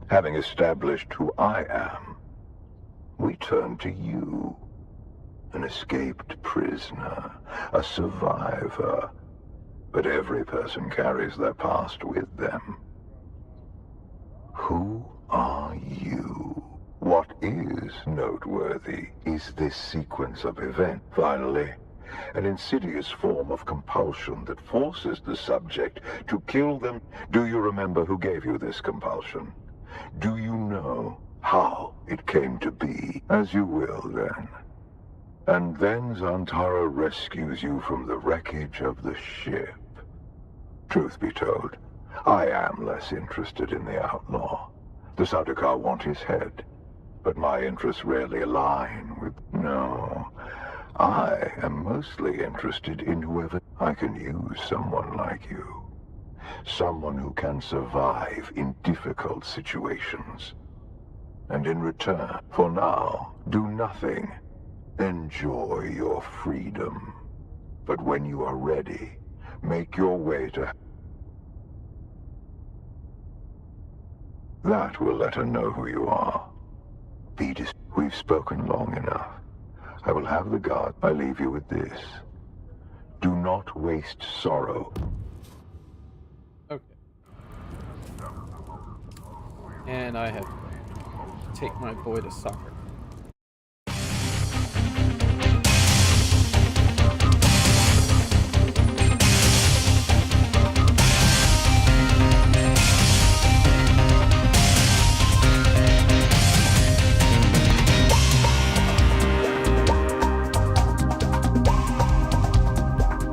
having established who I am, we turn to you. An escaped prisoner, a survivor. But every person carries their past with them. Who are you? What is noteworthy is this sequence of events. Finally, an insidious form of compulsion that forces the subject to kill them. Do you remember who gave you this compulsion? Do you know how it came to be? As you will, then. And then Zantara rescues you from the wreckage of the ship. Truth be told, I am less interested in the outlaw. The Sardaukar want his head, but my interests rarely align with... No. I am mostly interested in whoever I can use someone like you. Someone who can survive in difficult situations. And in return, for now, do nothing. Enjoy your freedom. But when you are ready, make your way to... That will let her know who you are. We've spoken long enough. I will have the guard. I leave you with this. Do not waste sorrow. Okay. And I have to take my boy to soccer.